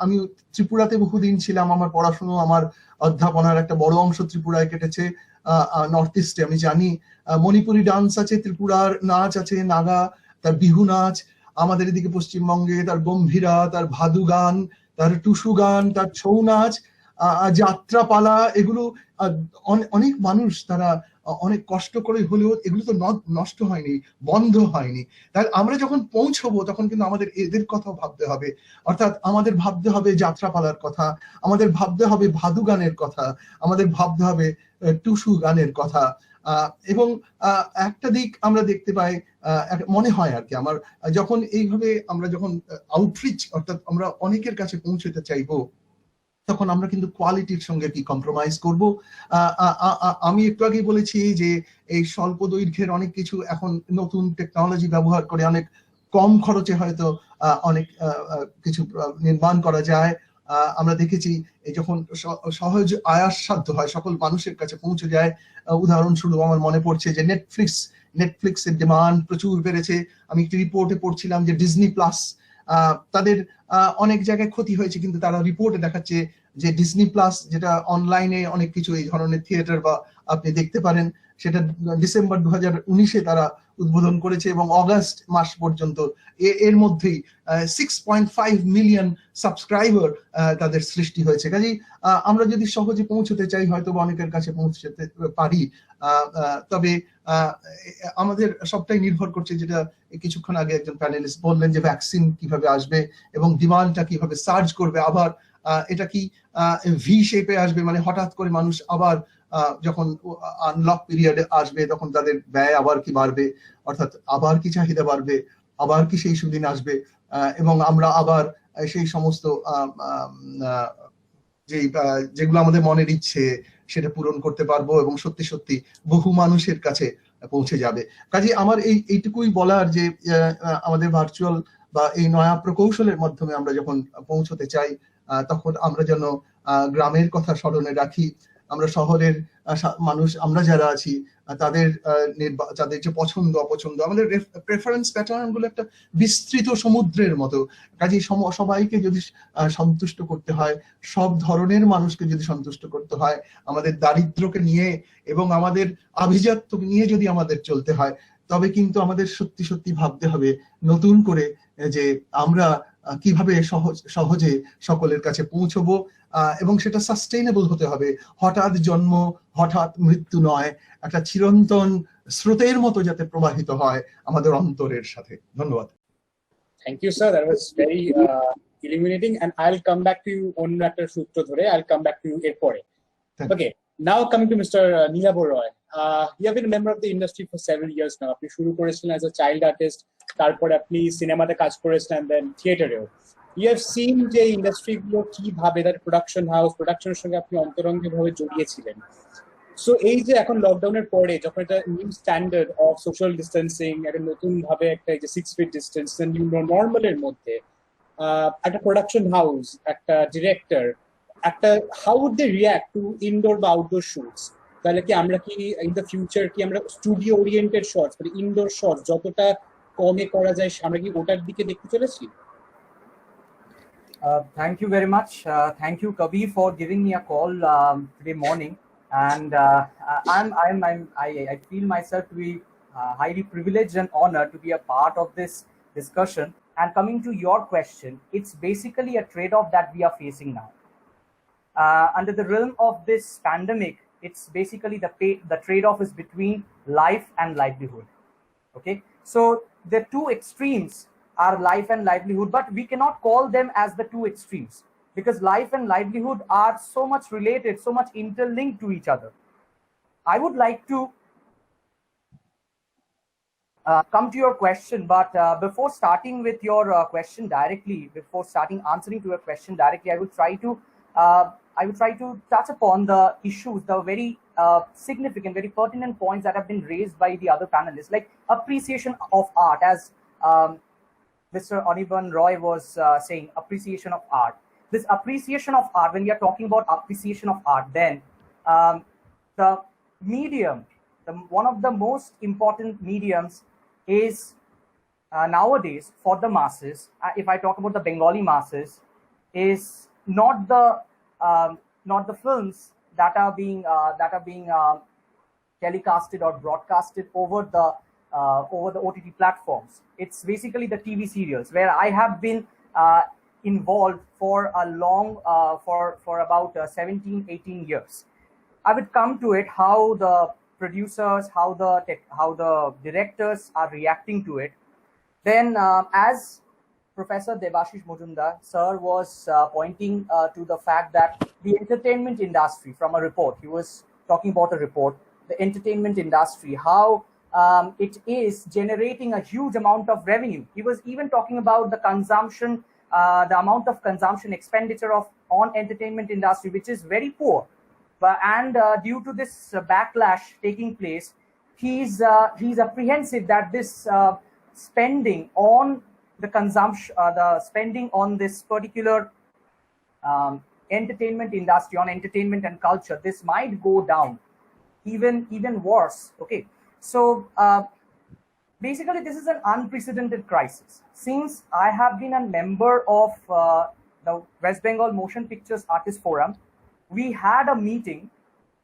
আমি ত্রিপুরাতে বহুদিন ছিলাম, আমার পড়াশুনো, আমার অধ্যাপনার একটা বড় অংশ ত্রিপুরায় কেটেছে, নর্থ ইস্টে আমি জানি। মণিপুরি ডান্স আছে, ত্রিপুরার নাচ আছে, নাগা, তার বিহু নাচ। আমাদের এদিকে পশ্চিমবঙ্গে তার গম্ভীরা, তার ভাদু গান, তার টুসু গান, তার ছৌ নাচ, যাত্রাপালা, এগুলো অনেক মানুষ তারা অনেক কষ্ট করে হলেও এগুলো তো নষ্ট হয়নি, বন্ধ হয়নি। তাই আমরা যখন পৌঁছবো তখন কিন্তু আমাদের এদের কথাও ভাবতে হবে, অর্থাৎ আমাদের ভাবতে হবে যাত্রাপালার কথা, আমাদের ভাবতে হবে ভাদু গানের কথা, আমাদের ভাবতে হবে টুসু গানের কথা। এবং একটা দিক আমরা দেখতে পাই, মনে হয় আর কি আমার, যখন এইভাবে আমরা যখন আউটরিচ, অর্থাৎ আমরা অনেকের কাছে পৌঁছতে চাইবো, তখন আমরা কিন্তু কোয়ালিটির সঙ্গে কি কম্প্রোমাইজ করব। আমি একটু আগেই বলেছি যে এই স্বল্প দৈর্ঘ্যের অনেক কিছু এখন নতুন টেকনোলজি ব্যবহার করে অনেক কম খরচে হয়তো অনেক কিছু নির্মাণ করা যায়। আমরা দেখেছি এই যখন সহজ আয়াস সাধ্য হয়, সকল মানুষের কাছে পৌঁছে যায়। উদাহরণস্বরূপ আমার মনে পড়ছে যে নেটফ্লিক্সের ডিমান্ড প্রচুর বেড়েছে। আমি একটি রিপোর্টে পড়ছিলাম যে ডিজনি প্লাস তাদের অনেক জায়গায় ক্ষতি হয়েছে, কিন্তু তারা রিপোর্টে দেখাচ্ছে যে ডিজনি প্লাস, যেটা অনলাইনে অনেক কিছু এই ধরনের থিয়েটার বা আপনি দেখতে পারেন, সেটা ডিসেম্বর 2019-এ তারা উদ্বোধন করেছে এবং অগাস্ট মাস পর্যন্ত এর মধ্যেই 6.5 মিলিয়ন সাবস্ক্রাইবার তাদের সৃষ্টি হয়েছে। কাজেই আমরা যদি সহজে পৌঁছতে চাই হয়তো অনেকের কাছে পৌঁছতে পারি, তবে আমাদের সবটাই নির্ভর করছে, যেটা কিছুক্ষণ আগে একজন প্যানেলিস্ট বললেন, যে ভ্যাকসিন কিভাবে আসবে এবং ডিমান্ডটা কিভাবে সার্জ করবে, আবার এটা কি ভি শেপে আসবে, মানে হঠাৎ করে মানুষ আবার যখন আনলক পিরিয়ডে আসবে তখন তাদের ব্যয় আবার কি বাড়বে, অর্থাৎ আবার কি চাহিদা বাড়বে, আবার কি সেই সুদিন আসবে, এবং আমরা আবার সেই সমস্ত যেগুলো আমাদের মনের ইচ্ছে সেটা পূরণ করতে পারবো এবং সত্যি সত্যি বহু মানুষের কাছে পৌঁছে যাবে। কাজে আমার এইটুকুই বলার যে আমাদের ভার্চুয়াল বা এই নয়া প্রকৌশলের মাধ্যমে আমরা যখন পৌঁছতে চাই, তখন আমরা যেন গ্রামের কথা স্মরণে রাখি। আমরা শহরের মানুষ, আমরা যারা আছি, তাদের যে পছন্দ অপছন্দ, আমাদের প্রেফারেন্স প্যাটার্ন গুলো একটা বিস্তৃত সমুদ্রের মতো। কাজে সবাইকে যদি সন্তুষ্ট করতে হয়, সব ধরনের মানুষকে যদি সন্তুষ্ট করতে হয়, আমাদের দারিদ্র্যকে নিয়ে এবং আমাদের আভিজাত্যকে নিয়ে যদি আমাদের চলতে হয়, তবে কিন্তু আমাদের সত্যি সত্যি ভাবতে হবে নতুন করে যে আমরা কিভাবে সহজে সকলের কাছে পৌঁছবো, এবং সেটা সাস্টেইনেবল হতে হবে। হঠাৎ জন্ম, হঠাৎ মৃত্যু নয়, একটা চিরন্তন স্রোতের মতো যাতে প্রবাহিত হয় আমাদের অন্তরের সাথে। ধন্যবাদ। Thank you, sir. That was very illuminating. And I'll come back to you on after Sutro Dhore. I'll come back to you erpore. Okay. Now coming to Mr. Nilabor Roy. You have been a member of the industry for several years now. আপনি শুরু করেছিলেন as a child artist, তারপর আপনি সিনেমাতে কাজ করেছেন and then থিয়েটারেও। You have seen যে industry গুলো কিভাবে তার প্রোডাকশনের সঙ্গে আপনি অন্তরঙ্গভাবে জড়িয়েছিলেন। সো এই যে এখন লকডাউনের পরে যখন একটা new standard of social distancing, একটা নতুন ভাবে একটা 6 ফিট ডিস্টেন্স নিউ নর্মালের মধ্যে একটা প্রোডাকশন হাউস, একটা ডিরেক্টর, একটা how would they react to indoor বা আউটডোর শুটস? তাহলে কি আমরা কি ইন দ্য ফিউচার কি আমরা স্টুডিও ওরিয়েন্টেড শটস মানে ইনডোর শটস যতটা কমে করা যায় আমরা কি ওটার দিকে দেখতে চলেছি? Thank you very much. Thank you, Kabir, for giving me a call today morning. And I feel myself to be highly privileged and honored to be a part of this discussion. And coming to your question, it's basically a trade-off that we are facing now. Under the realm of this pandemic, it's basically the trade-off is between life and livelihood. Okay, so the two extremes are life and livelihood, but we cannot call them as the two extremes, because life and livelihood are so much related, so much interlinked to each other. I would like to come to your question, but before starting with your question directly, before starting answering to your question directly, I would try to touch upon the issues, the very significant, very pertinent points that have been raised by the other panelists, like appreciation of art, as Mr. Anirban Roy was saying, appreciation of art. This appreciation of art, when we are talking about appreciation of art, then the medium, one of the most important mediums is nowadays for the masses, if I talk about the Bengali masses, is not the not the films that are being telecasted or broadcasted over the OTT platforms. It's basically the TV serials, where I have been involved for a long for about 17, 18 years. I would come to it, how the producers, how the directors are reacting to it. Then, as Professor Debashish Majumdar, sir, was pointing to the fact that the entertainment industry, from a report, he was talking about a report, the entertainment industry, how it is generating a huge amount of revenue. He was even talking about the consumption, the amount of consumption expenditure on entertainment industry, which is very poor. And due to this backlash taking place, he's apprehensive that this spending on the consumption, the spending on this particular entertainment industry, on entertainment and culture, this might go down even worse. Okay, so basically this is an unprecedented crisis. Since I have been a member of the West Bengal Motion Pictures Artists Forum, we had a meeting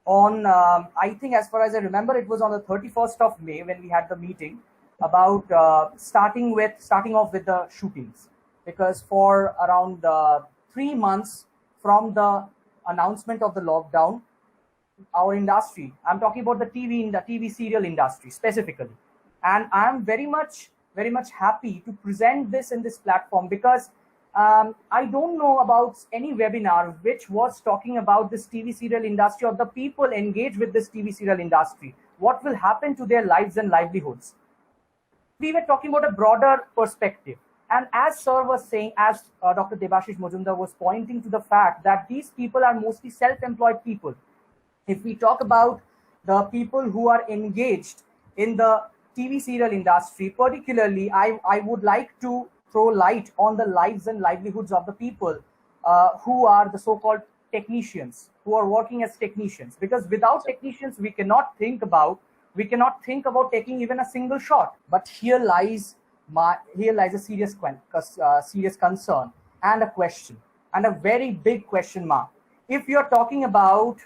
on, I think as far as I remember, it was on the 31st of May when we had the meeting about starting off with the shootings. Because for around 3 months from the announcement of the lockdown, our industry, I'm talking about the TV serial industry specifically, and I'm very much happy to present this in this platform, because I don't know about any webinar which was talking about this TV serial industry, or the people engaged with this TV serial industry. What will happen to their lives and livelihoods? We were talking about a broader perspective. And as sir was saying, as Dr. Debashish Majumdar was pointing to the fact that these people are mostly self-employed people. If we talk about the people who are engaged in the TV serial industry, particularly, I would like to throw light on the lives and livelihoods of the people who are the so-called technicians, who are working as technicians. Because without technicians, we cannot think about taking even a single shot. But here lies a serious concern and a question, and a very big question mark. If you're talking about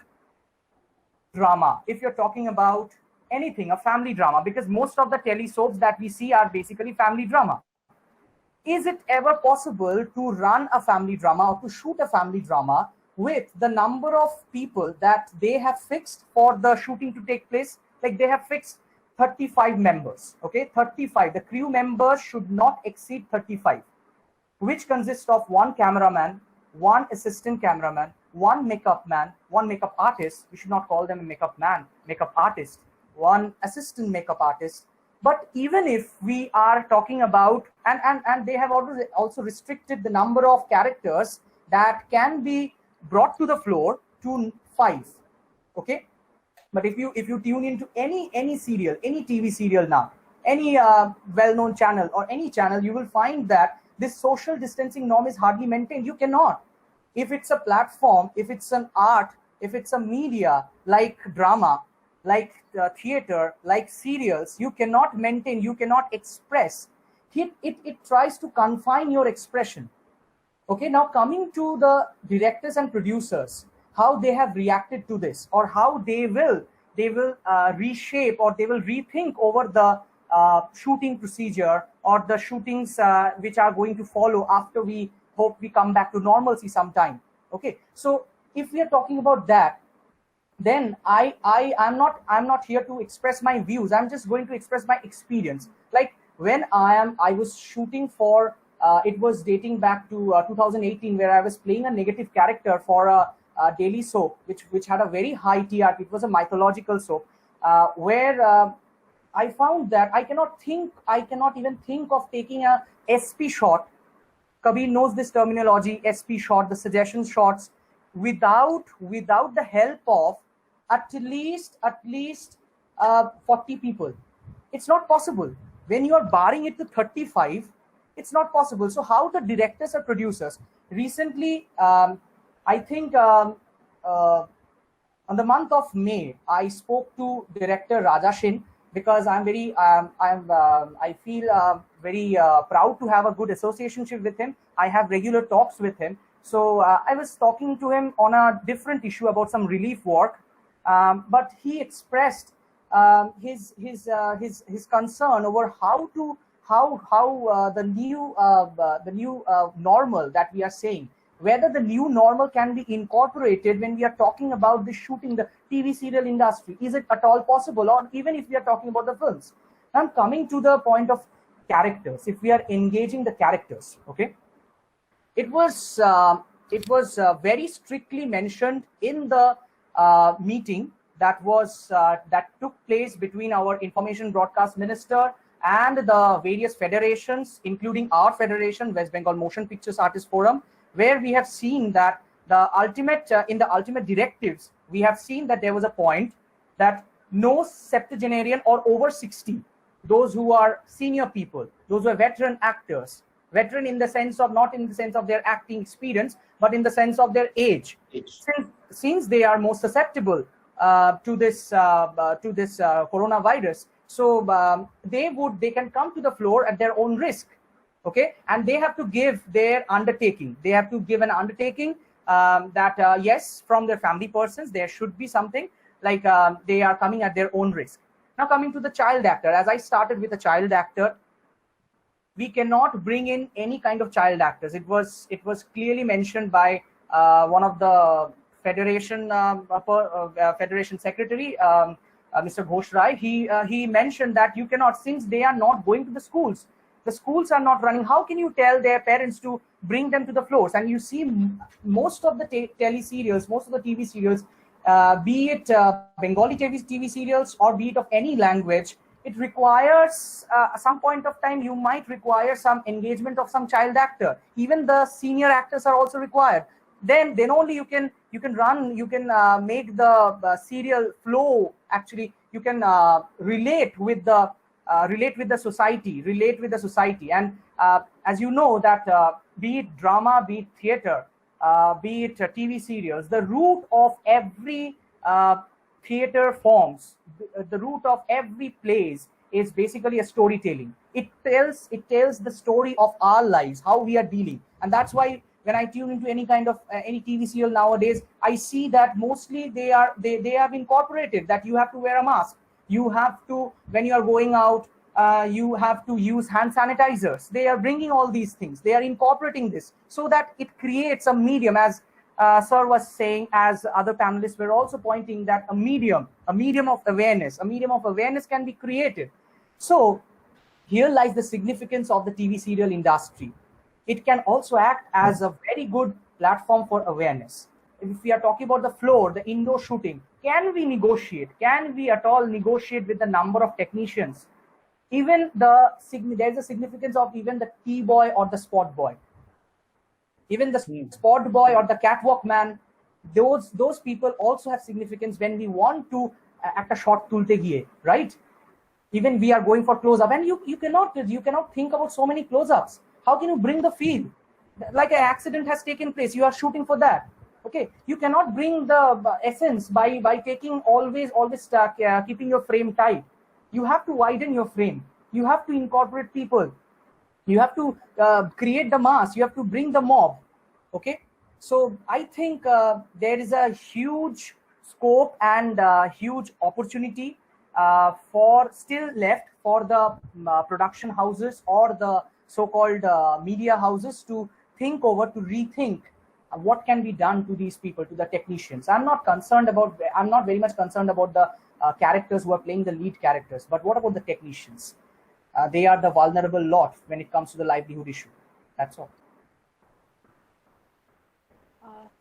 drama, if you're talking about anything, a family drama, because most of the telesoaps that we see are basically family drama. Is it ever possible to run a family drama or to shoot a family drama with the number of people that they have fixed for the shooting to take place? Like, they have fixed 35 members, okay? 35. The crew members should not exceed 35, which consists of one cameraman, one assistant cameraman, one makeup man, one makeup artist. We should not call them a makeup man, makeup artist, one assistant makeup artist. But even if we are talking about, and they have also restricted the number of characters that can be brought to the floor to 5, okay? But if you tune into any serial, any TV serial now, any well-known channel or any channel, you will find that this social distancing norm is hardly maintained. You cannot. If it's a platform, if it's an art, if it's a media like drama, like theater, like serials, you cannot maintain, you cannot express. It tries to confine your expression. Okay, now coming to the directors and producers, how they have reacted to this, or how they will reshape, or they will rethink over the shooting procedure, or the shootings which are going to follow after we hope we come back to normalcy sometime. Okay, so if we are talking about that, then I'm not here to express my views. I'm just going to express my experience. Like, when I was shooting for it was dating back to 2018, where I was playing a negative character for a daily soap, which had a very high TRP. It was a mythological soap, where I found that I cannot even think of taking a SP shot. Kabir knows this terminology, SP shot, the suggestion shots, without the help of at least 40 people. It's not possible. When you are barring it to 35, it's not possible. So how the directors or producers recently, I think on the month of May, I spoke to director Raja Shin, because I feel very proud to have a good associationship with him. I have regular talks with him So I was talking to him on a different issue about some relief work, but he expressed his concern over how the new normal that we are saying, whether the new normal can be incorporated when we are talking about the shooting, the TV serial industry. Is it at all possible, or even if we are talking about the films? I'm coming to the point of characters. If we are engaging the characters, okay, it was very strictly mentioned in the meeting that took place between our information broadcast minister and the various federations, including our federation, West Bengal Motion Pictures Artists Forum, where we have seen that the ultimate in the ultimate directives, we have seen that there was a point that no septuagenarian or over 60, those who are senior people, those who are veteran actors, veteran in the sense of, not in the sense of their acting experience, but in the sense of their age, since they are more susceptible to this coronavirus. So they can come to the floor at their own risk, okay, and they have to give their undertaking. They have to give an undertaking that yes, from their family persons, there should be something like they are coming at their own risk. Now coming to the child actor, as I started with a child actor, we cannot bring in any kind of child actors. It was clearly mentioned by one of the federation federation secretary, Mr. Ghosh Rai. He mentioned that you cannot, since they are not going to the schools are not running, how can you tell their parents to bring them to the floors? And you see most of the tele-serials, most of the TV serials, be it Bengali TV serials or be it of any language, it requires some point of time you might require some engagement of some child actor. Even the senior actors are also required. Then only you can make the serial flow. Actually, you can relate with the society. And as you know that be it drama, be it theater, be it TV serials, the root of every theater forms, the root of every plays is basically a storytelling. It tells the story of our lives, how we are dealing. And that's why when I tune into any kind of any TV serial nowadays, I see that mostly they have incorporated that you have to wear a mask, you have to, when you are going out, you have to use hand sanitizers. They are bringing all these things, they are incorporating this so that it creates a medium, as sir was saying, as other panelists were also pointing, that a medium of awareness can be created. So here lies the significance of the TV serial industry. It can also act as a very good platform for awareness. If we are talking about the floor, the indoor shooting, can we at all negotiate with the number of technicians? Even there's a significance of even the tea boy or the spot boy. Even the spot boy or the catwalk man, those people also have significance when we want to act a shot tulte giye, right? Even we are going for close-up, and you cannot think about so many close-ups. How can you bring the feel? Like an accident has taken place, you are shooting for that. Okay, you cannot bring the essence by taking always keeping your frame tight. You have to widen your frame. You have to incorporate people. You have to create the mass. You have to bring the mob. Okay, so I think there is a huge scope and huge opportunity still left for the production houses or the so-called media houses to rethink what can be done to these people, to the technicians. I'm not very much concerned about the characters who are playing the lead characters, but what about the technicians? They are the vulnerable lot when it comes to the livelihood issue. That's all.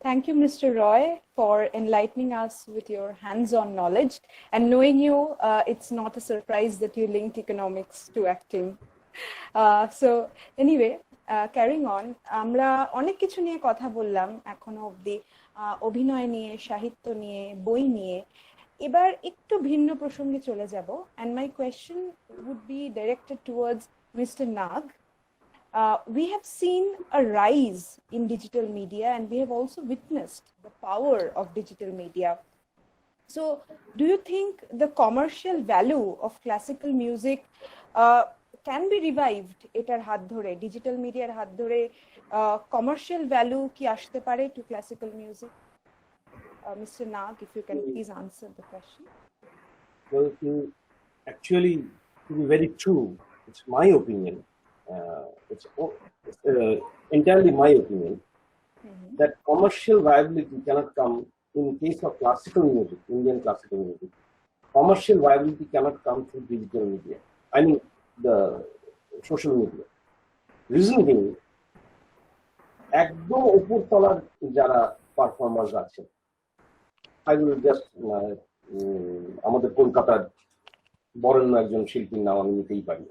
Thank you, Mr. Roy, for enlightening us with your hands-on knowledge. And knowing you, it's not a surprise that you linked economics to acting. So anyway, carrying on, আমরা অনেক কিছু নিয়ে কথা বললাম এখনো অবধি, অভিনয় নিয়ে, সাহিত্য নিয়ে, বই নিয়ে। এবার একটু ভিন্ন প্রসঙ্গে চলে যাব, and my question would be directed towards Mr. Nag. We have seen a rise in digital media, and we have also witnessed the power of digital media. So do you think the commercial value of classical music can be revived এটার হাত ধরে, digital মিডিয়ার হাত ধরে? Commercial value কি আসতে পারে to classical music? Mr. Nag, if you can please answer the question. Well, actually, to be very true, it's my opinion. It's entirely my opinion that commercial viability cannot come in case of classical music, Indian classical music. Commercial viability cannot come through digital media. I mean, the social media. Reason being, একদম উপর তলার যারা performers আছে, I will just আমাদের কলকাতার বরেণ্য একজন শিল্পীর নাম আমি নিতেই পারি,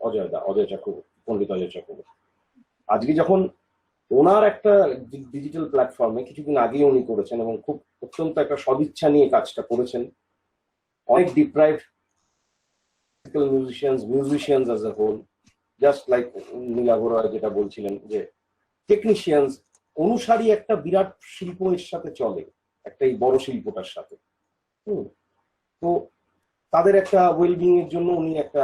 অজয় চক্রবর্তী, পণ্ডিত অজয় চক্রবর্তী। আজকে যখন ওনার একটা ডিজিটাল প্ল্যাটফর্মে কিছুদিন আগেই উনি করেছেন এবং খুব অত্যন্ত একটা সদিচ্ছা নিয়ে কাজটা করেছেন, অনেক deprived musicians as a whole, just like Nilabh Roy যেটা বলছিলেন যে টেকনিশিয়ানস অনুসারী একটা বিরাট শিল্প এর সাথে চলে, একটা এই বড় শিল্পটার সাথে। তো তাদের একটা ওয়েলবিং এর জন্য উনি একটা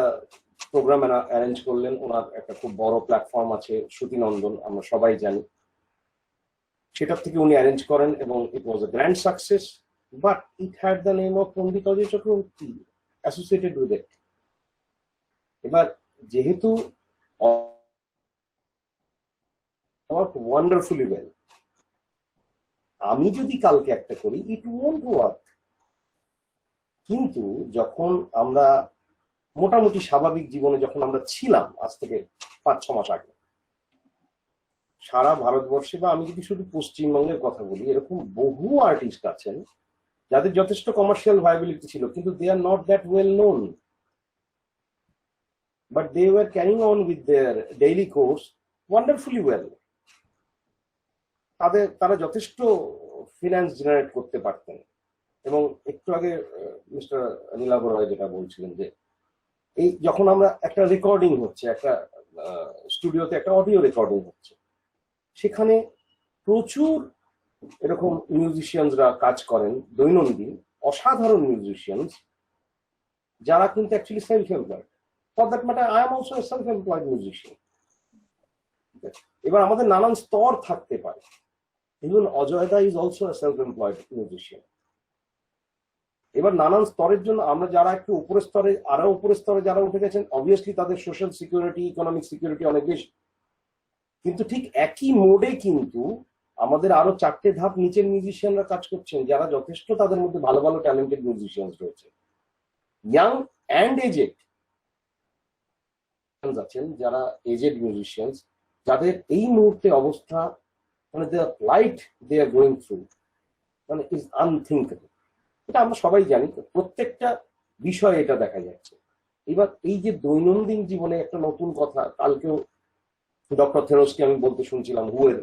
প্রোগ্রাম অ্যারেঞ্জ করলেন। ওনার একটা খুব বড় প্ল্যাটফর্ম আছে শ্রুতিনন্দন, আমরা সবাই জানি, সেটার থেকে উনি অ্যারেঞ্জ করেন এবং it was a grand success, but it had the name of Pandit Ajoy Chakraborty associated with it. এবার যেহেতু ওয়ান্ডারফুলি ওয়েল, আমি যদি কালকে একটা করি ইট ওয়ন্ট ওয়ার্ক। কিন্তু যখন আমরা মোটামুটি স্বাভাবিক জীবনে যখন আমরা ছিলাম, আজ থেকে 5-6 মাস আগে, সারা ভারতবর্ষে বা আমি যদি শুধু পশ্চিমবঙ্গের কথা বলি, এরকম বহু আর্টিস্ট আছেন যাদের যথেষ্ট কমার্শিয়াল ভায়াবিলিটি ছিল, কিন্তু they are not that well known, but they were carrying on with their daily course wonderfully well. তারা যথেষ্ট ফিনান্স জেনারেট করতে পারতেন। এবং একটু আগে মিস্টার নীলাভ রয় যেটা বলছিলেন যে এই যখন আমরা একটা রেকর্ডিং হচ্ছে, একটা স্টুডিওতে একটা অডিও রেকর্ডিং হচ্ছে, সেখানে প্রচুর এরকম মিউজিশিয়ানসরা কাজ করেন দৈনন্দিন, অসাধারণ মিউজিশিয়ানস যারা কিন্তু actually self employed. For that matter I am also a self employed musician. এবার আমাদের নানান স্তর থাকতে পারে। ইভেন অজয়দা is also a self employed musician. এবার নানান স্তরের জন্য আমরা যারা একটু উপরের স্তরে, আরো উপরের স্তরে যারা উঠে গেছেন, অবভিয়াসলি তাদের সোশ্যাল সিকিউরিটি, ইকোনমিক সিকিউরিটি অনেক বেশি। কিন্তু ঠিক একই মোডে কিন্তু আমাদের আরো 4টে ধাপ নিচের মিউজিশিয়ানরা কাজ করছেন, যারা যথেষ্ট, তাদের মধ্যে ভালো ভালো ট্যালেন্টেড মিউজিশিয়ানস রয়েছে, ইয়াং অ্যান্ড এজেড আছেন, যারা এজেড মিউজিশিয়ানস, যাদের এই মুহূর্তে অবস্থা, মানে the light they are going through মানে ইজ আনথিঙ্কেবল। এটা আমরা সবাই জানি, প্রত্যেকটা বিষয়ে এটা দেখা যাচ্ছে। এবার এই যে দৈনন্দিন জীবনে একটা নতুন কথা, কালকেও ডক্টর থেরোসকে আমি বলতে শুনছিলাম, হুয়ের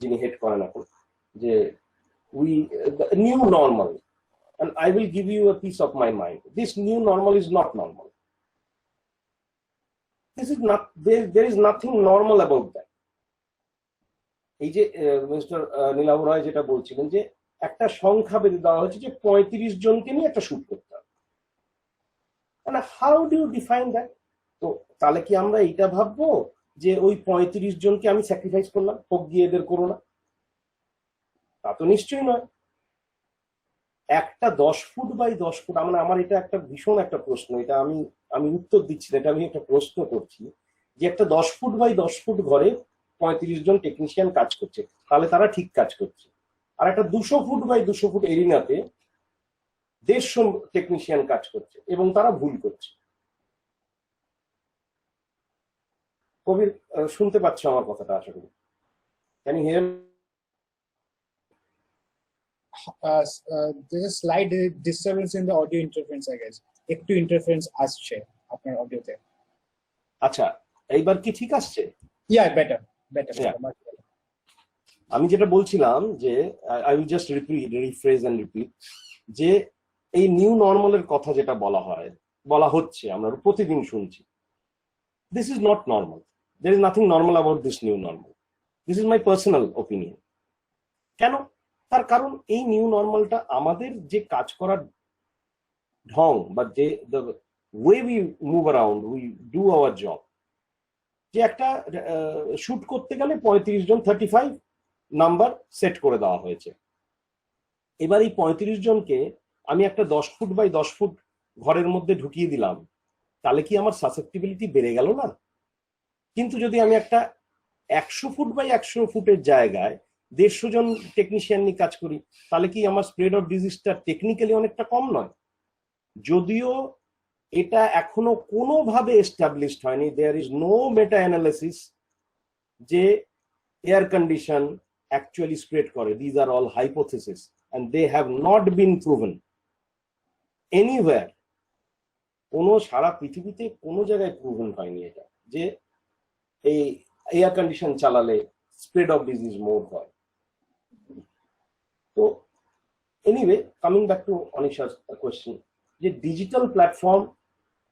যিনি হেড করেন এখন, যে we new normal, and I will give you a piece of my mind. This new normal is not normal. This is not, there is nothing normal about that. এই যে মিস্টার নীলাভ রয় যেটা বলছিলেন যে একটা সংখ্যা বেঁধে দেওয়া হয়েছে যে 35 জনকে নিয়ে একটা শুট করতে হবে, মানে how do you define that? তো তাহলে কি আমরা এইটা ভাববো যে ওই 35 জনকে আমি স্যাক্রিফাইস করলাম, হোক গিয়ে এদের করো না? তা তো নিশ্চয়ই নয়। একটা 10 ফুট বাই 10 ফুট, আমার এটা একটা ভীষণ একটা প্রশ্ন, এটা আমি উত্তর দিচ্ছি না, এটা আমি একটা প্রশ্ন করছি, যে একটা 10 ফুট বাই 10 ফুট ঘরে 35 জন টেকনিশিয়ান কাজ করছে, তাহলে তারা ঠিক কাজ করছে। আর একটা 200 ফুট বাই 200 ফুট এরিনাতে 150 টেকনিশিয়ান কাজ করছে এবং তারা ভুল করছে। কবির, শুনতে পাচ্ছ আমার কথাটা? আশা করি can you hear? There's a slight disturbance in the audio interference, I guess. একটু ইন্টারফারেন্স আসছে আপনার অডিওতে। আচ্ছা, এইবার কি ঠিক আসছে? Yeah, better. Yeah. আমি যেটা বলছিলাম যে I will just rephrase and repeat, যে এই নিউ নর্মালের কথা যেটা বলা হচ্ছে, আমরা প্রতিদিন শুনছি, this is not normal. There is nothing normal about this new normal. This is my personal opinion. কেন? তার কারণ এই নিউ নর্মালটা আমাদের যে কাজ করার ঢং, বা যে the way we move around, we do our job, যে একটা শুট করতে গেলে 35 জন 35 নাম্বার সেট করে দেওয়া হয়েছে। এবার এই 35 জনকে আমি একটা 10 ফুট বাই 10 ফুট ঘরের মধ্যে ঢুকিয়ে দিলাম, তাহলে কি আমার সাসেপ্টিবিলিটি বেড়ে গেল না? কিন্তু যদি আমি একটা 100 ফুট বাই 100 ফুটের জায়গায় 150 জন টেকনিশিয়ান নিয়ে কাজ করি, তাহলে কি আমার স্প্রেড অফ ডিজিজটা টেকনিক্যালি অনেকটা কম নয়? যদিও এটা এখনো কোনোভাবে এস্টাবলিশড হয়নি, there is no meta analysis যে এয়ার কন্ডিশন অ্যাকচুয়ালি স্প্রেড করে। These are all hypothesis and they have not been proven anywhere. কোনো সারা পৃথিবীতে কোনো জায়গায় প্রুভেন হয়নি এটা যে এই এয়ার কন্ডিশন চালালে স্প্রেড অফ ডিজিজ মোর হয়। তো anyway, coming back to Anisha's question, যে ডিজিটাল প্ল্যাটফর্ম,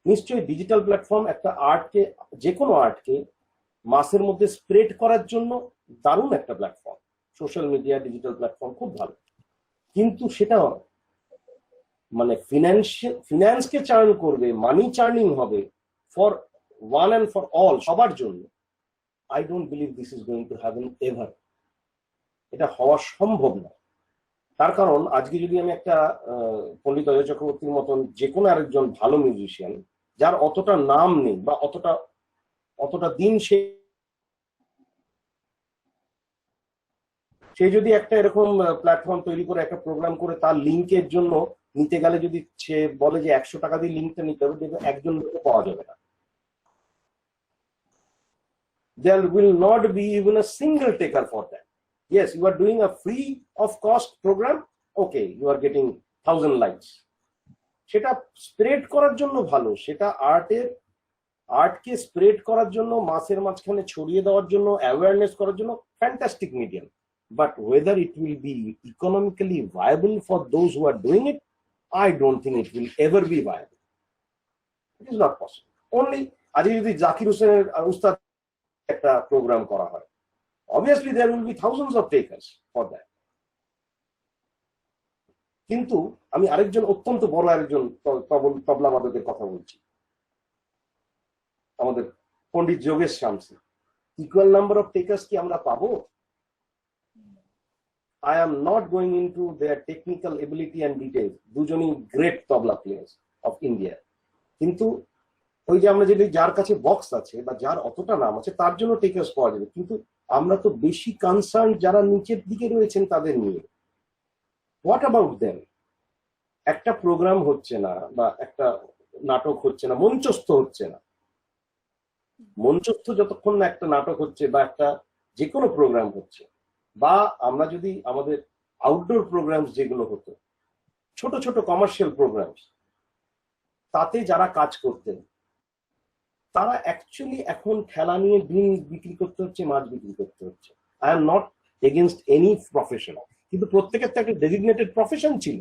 নিশ্চয়ই ডিজিটাল প্ল্যাটফর্ম একটা আর্টকে, যে কোনো আর্টকে মাসের মধ্যে স্প্রেড করার জন্য দারুণ একটা platform. Social media, digital platform খুব ভালো, কিন্তু সেটা মানে ফিনান্সকে চার্ন করবে, মানি চার্নিং হবে for one and for all, সবার জন্য। I don't believe this is going to happen ever. এটা হওয়া সম্ভব না। তার কারণ আজকে যদি আমি একটা পণ্ডিত অজয় চক্রবর্তীর মতন যে কোনো আরেকজন ভালো মিউজিশিয়ান, যার অতটা নাম নেই বা অতটা দিন সে যদি একটা এরকম প্ল্যাটফর্ম তৈরি করে একটা প্রোগ্রাম করে তার লিঙ্কের জন্য নিতে গেলে যদি সে বলে যে 100 টাকা দিয়ে লিঙ্কটা নিতে হবে, দেখবে একজন লোকে পাওয়া যাবে না। There will not be even a single taker for that. Yes, you are doing a free of cost program, okay, you are getting 1000 likes. সেটা স্প্রেড করার জন্য ভালো, সেটা আর্টকে স্প্রেড করার জন্য, মাসের মাঝখানে ছড়িয়ে দেওয়ার জন্য, অ্যাওয়ারনেস করার জন্য fantastic medium. But whether it will be economically viable for those who are doing it, I don't think it will ever be viable. It is not possible. Only আজকে যদি জাকির হোসেনের উস্তাদ একটা প্রোগ্রাম করা হয়, obviously there will be thousands of takers for that. কিন্তু আমি আরেকজন অত্যন্ত বড় আরেকজন তবলা বাদকের কথা বলছি, আমাদের Pandit Yogesh Shamsi. Equal number of takers কি আমরা পাবো? I am not going into their technical ability and details. দুজনই great tabla players of India, কিন্তু ওই যে আমরা যদি যার কাছে বক্স আছে বা যার অতটা নাম আছে তার জন্য টেকার্স পাওয়া যাবে, কিন্তু আমরা তো বেশি কনসার্ন যারা নিচের দিকে রয়েছেন তাদের নিয়ে। What about them? একটা প্রোগ্রাম হচ্ছে না বা একটা নাটক হচ্ছে না, মঞ্চস্থ হচ্ছে না। মঞ্চস্থ যতক্ষণ না একটা নাটক হচ্ছে বা একটা যে কোনো প্রোগ্রাম হচ্ছে, বা আমরা যদি আমাদের আউটডোর প্রোগ্রামস যেগুলো হতো, ছোট ছোট কমার্শিয়াল প্রোগ্রামস, তাতে যারা কাজ করতেন তারা অ্যাকচুয়ালি এখন খেলা নিয়ে ডিম বিক্রি করতে হচ্ছে, মাছ বিক্রি করতে হচ্ছে। I am not against any profession, কিন্তু প্রত্যেকের তো একটা ডেজিগনেটেড প্রফেশন ছিল।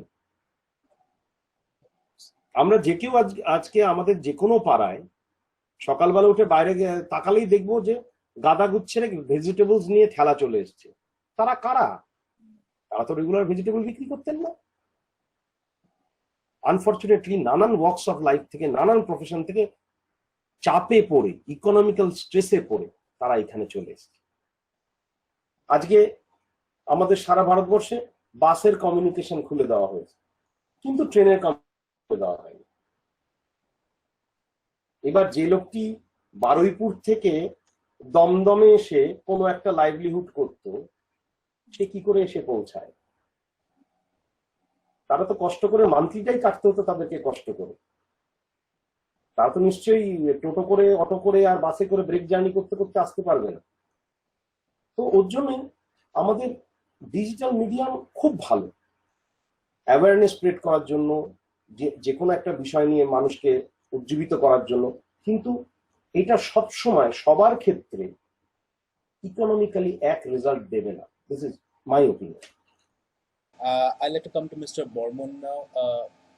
আমরা যে কেউ আজকে আমাদের যে কোনো পাড়ায় সকালবেলা উঠে বাইরে তাকালেই দেখবো যে গাদা গুচ্ছের ভেজিটেবলস নিয়ে ঠেলা চলে এসছে। তারা কারা? তারা তো রেগুলার ভেজিটেবল বিক্রি করতেন না। আনফর্চুনেটলি নানান ওয়ার্কস অফ লাইফ থেকে, নানান প্রফেশন থেকে চাপে পড়ে, ইকোনমিক্যাল স্ট্রেসে পড়ে তারা এখানে চলে এসছে। আজকে আমাদের সারা ভারতবর্ষে বাসের কমিউনিকেশন খুলে দেওয়া হয়েছে, কিন্তু ট্রেনের খুলে দেওয়া হয়নি। এবার যে লোকটি বারুইপুর থেকে দমদমে এসে কোনো একটা লাইভলিহুড করতো, সে কি করে এসে পৌঁছায়? তারা তো কষ্ট করে মান্থলিটাই কাটতে হতো তাদেরকে কষ্ট করে। তারা তো নিশ্চয়ই টোটো করে, অটো করে আর বাসে করে ব্রেক জার্নি করতে করতে আসতে পারবে না। তো ওর জন্যই আমাদের ডিজিটাল মিডিয়াম খুব ভালো অ্যাওয়ারনেস স্প্রেড করার জন্য, যে কোনো একটা বিষয় নিয়ে মানুষকে উজ্জীবিত করার জন্য, কিন্তু এটা সবসময় সবার ক্ষেত্রে ইকোনমিক্যালি এক রেজাল্ট দেবে না। This is my opinion. I'd like to come to Mr. Bormon now.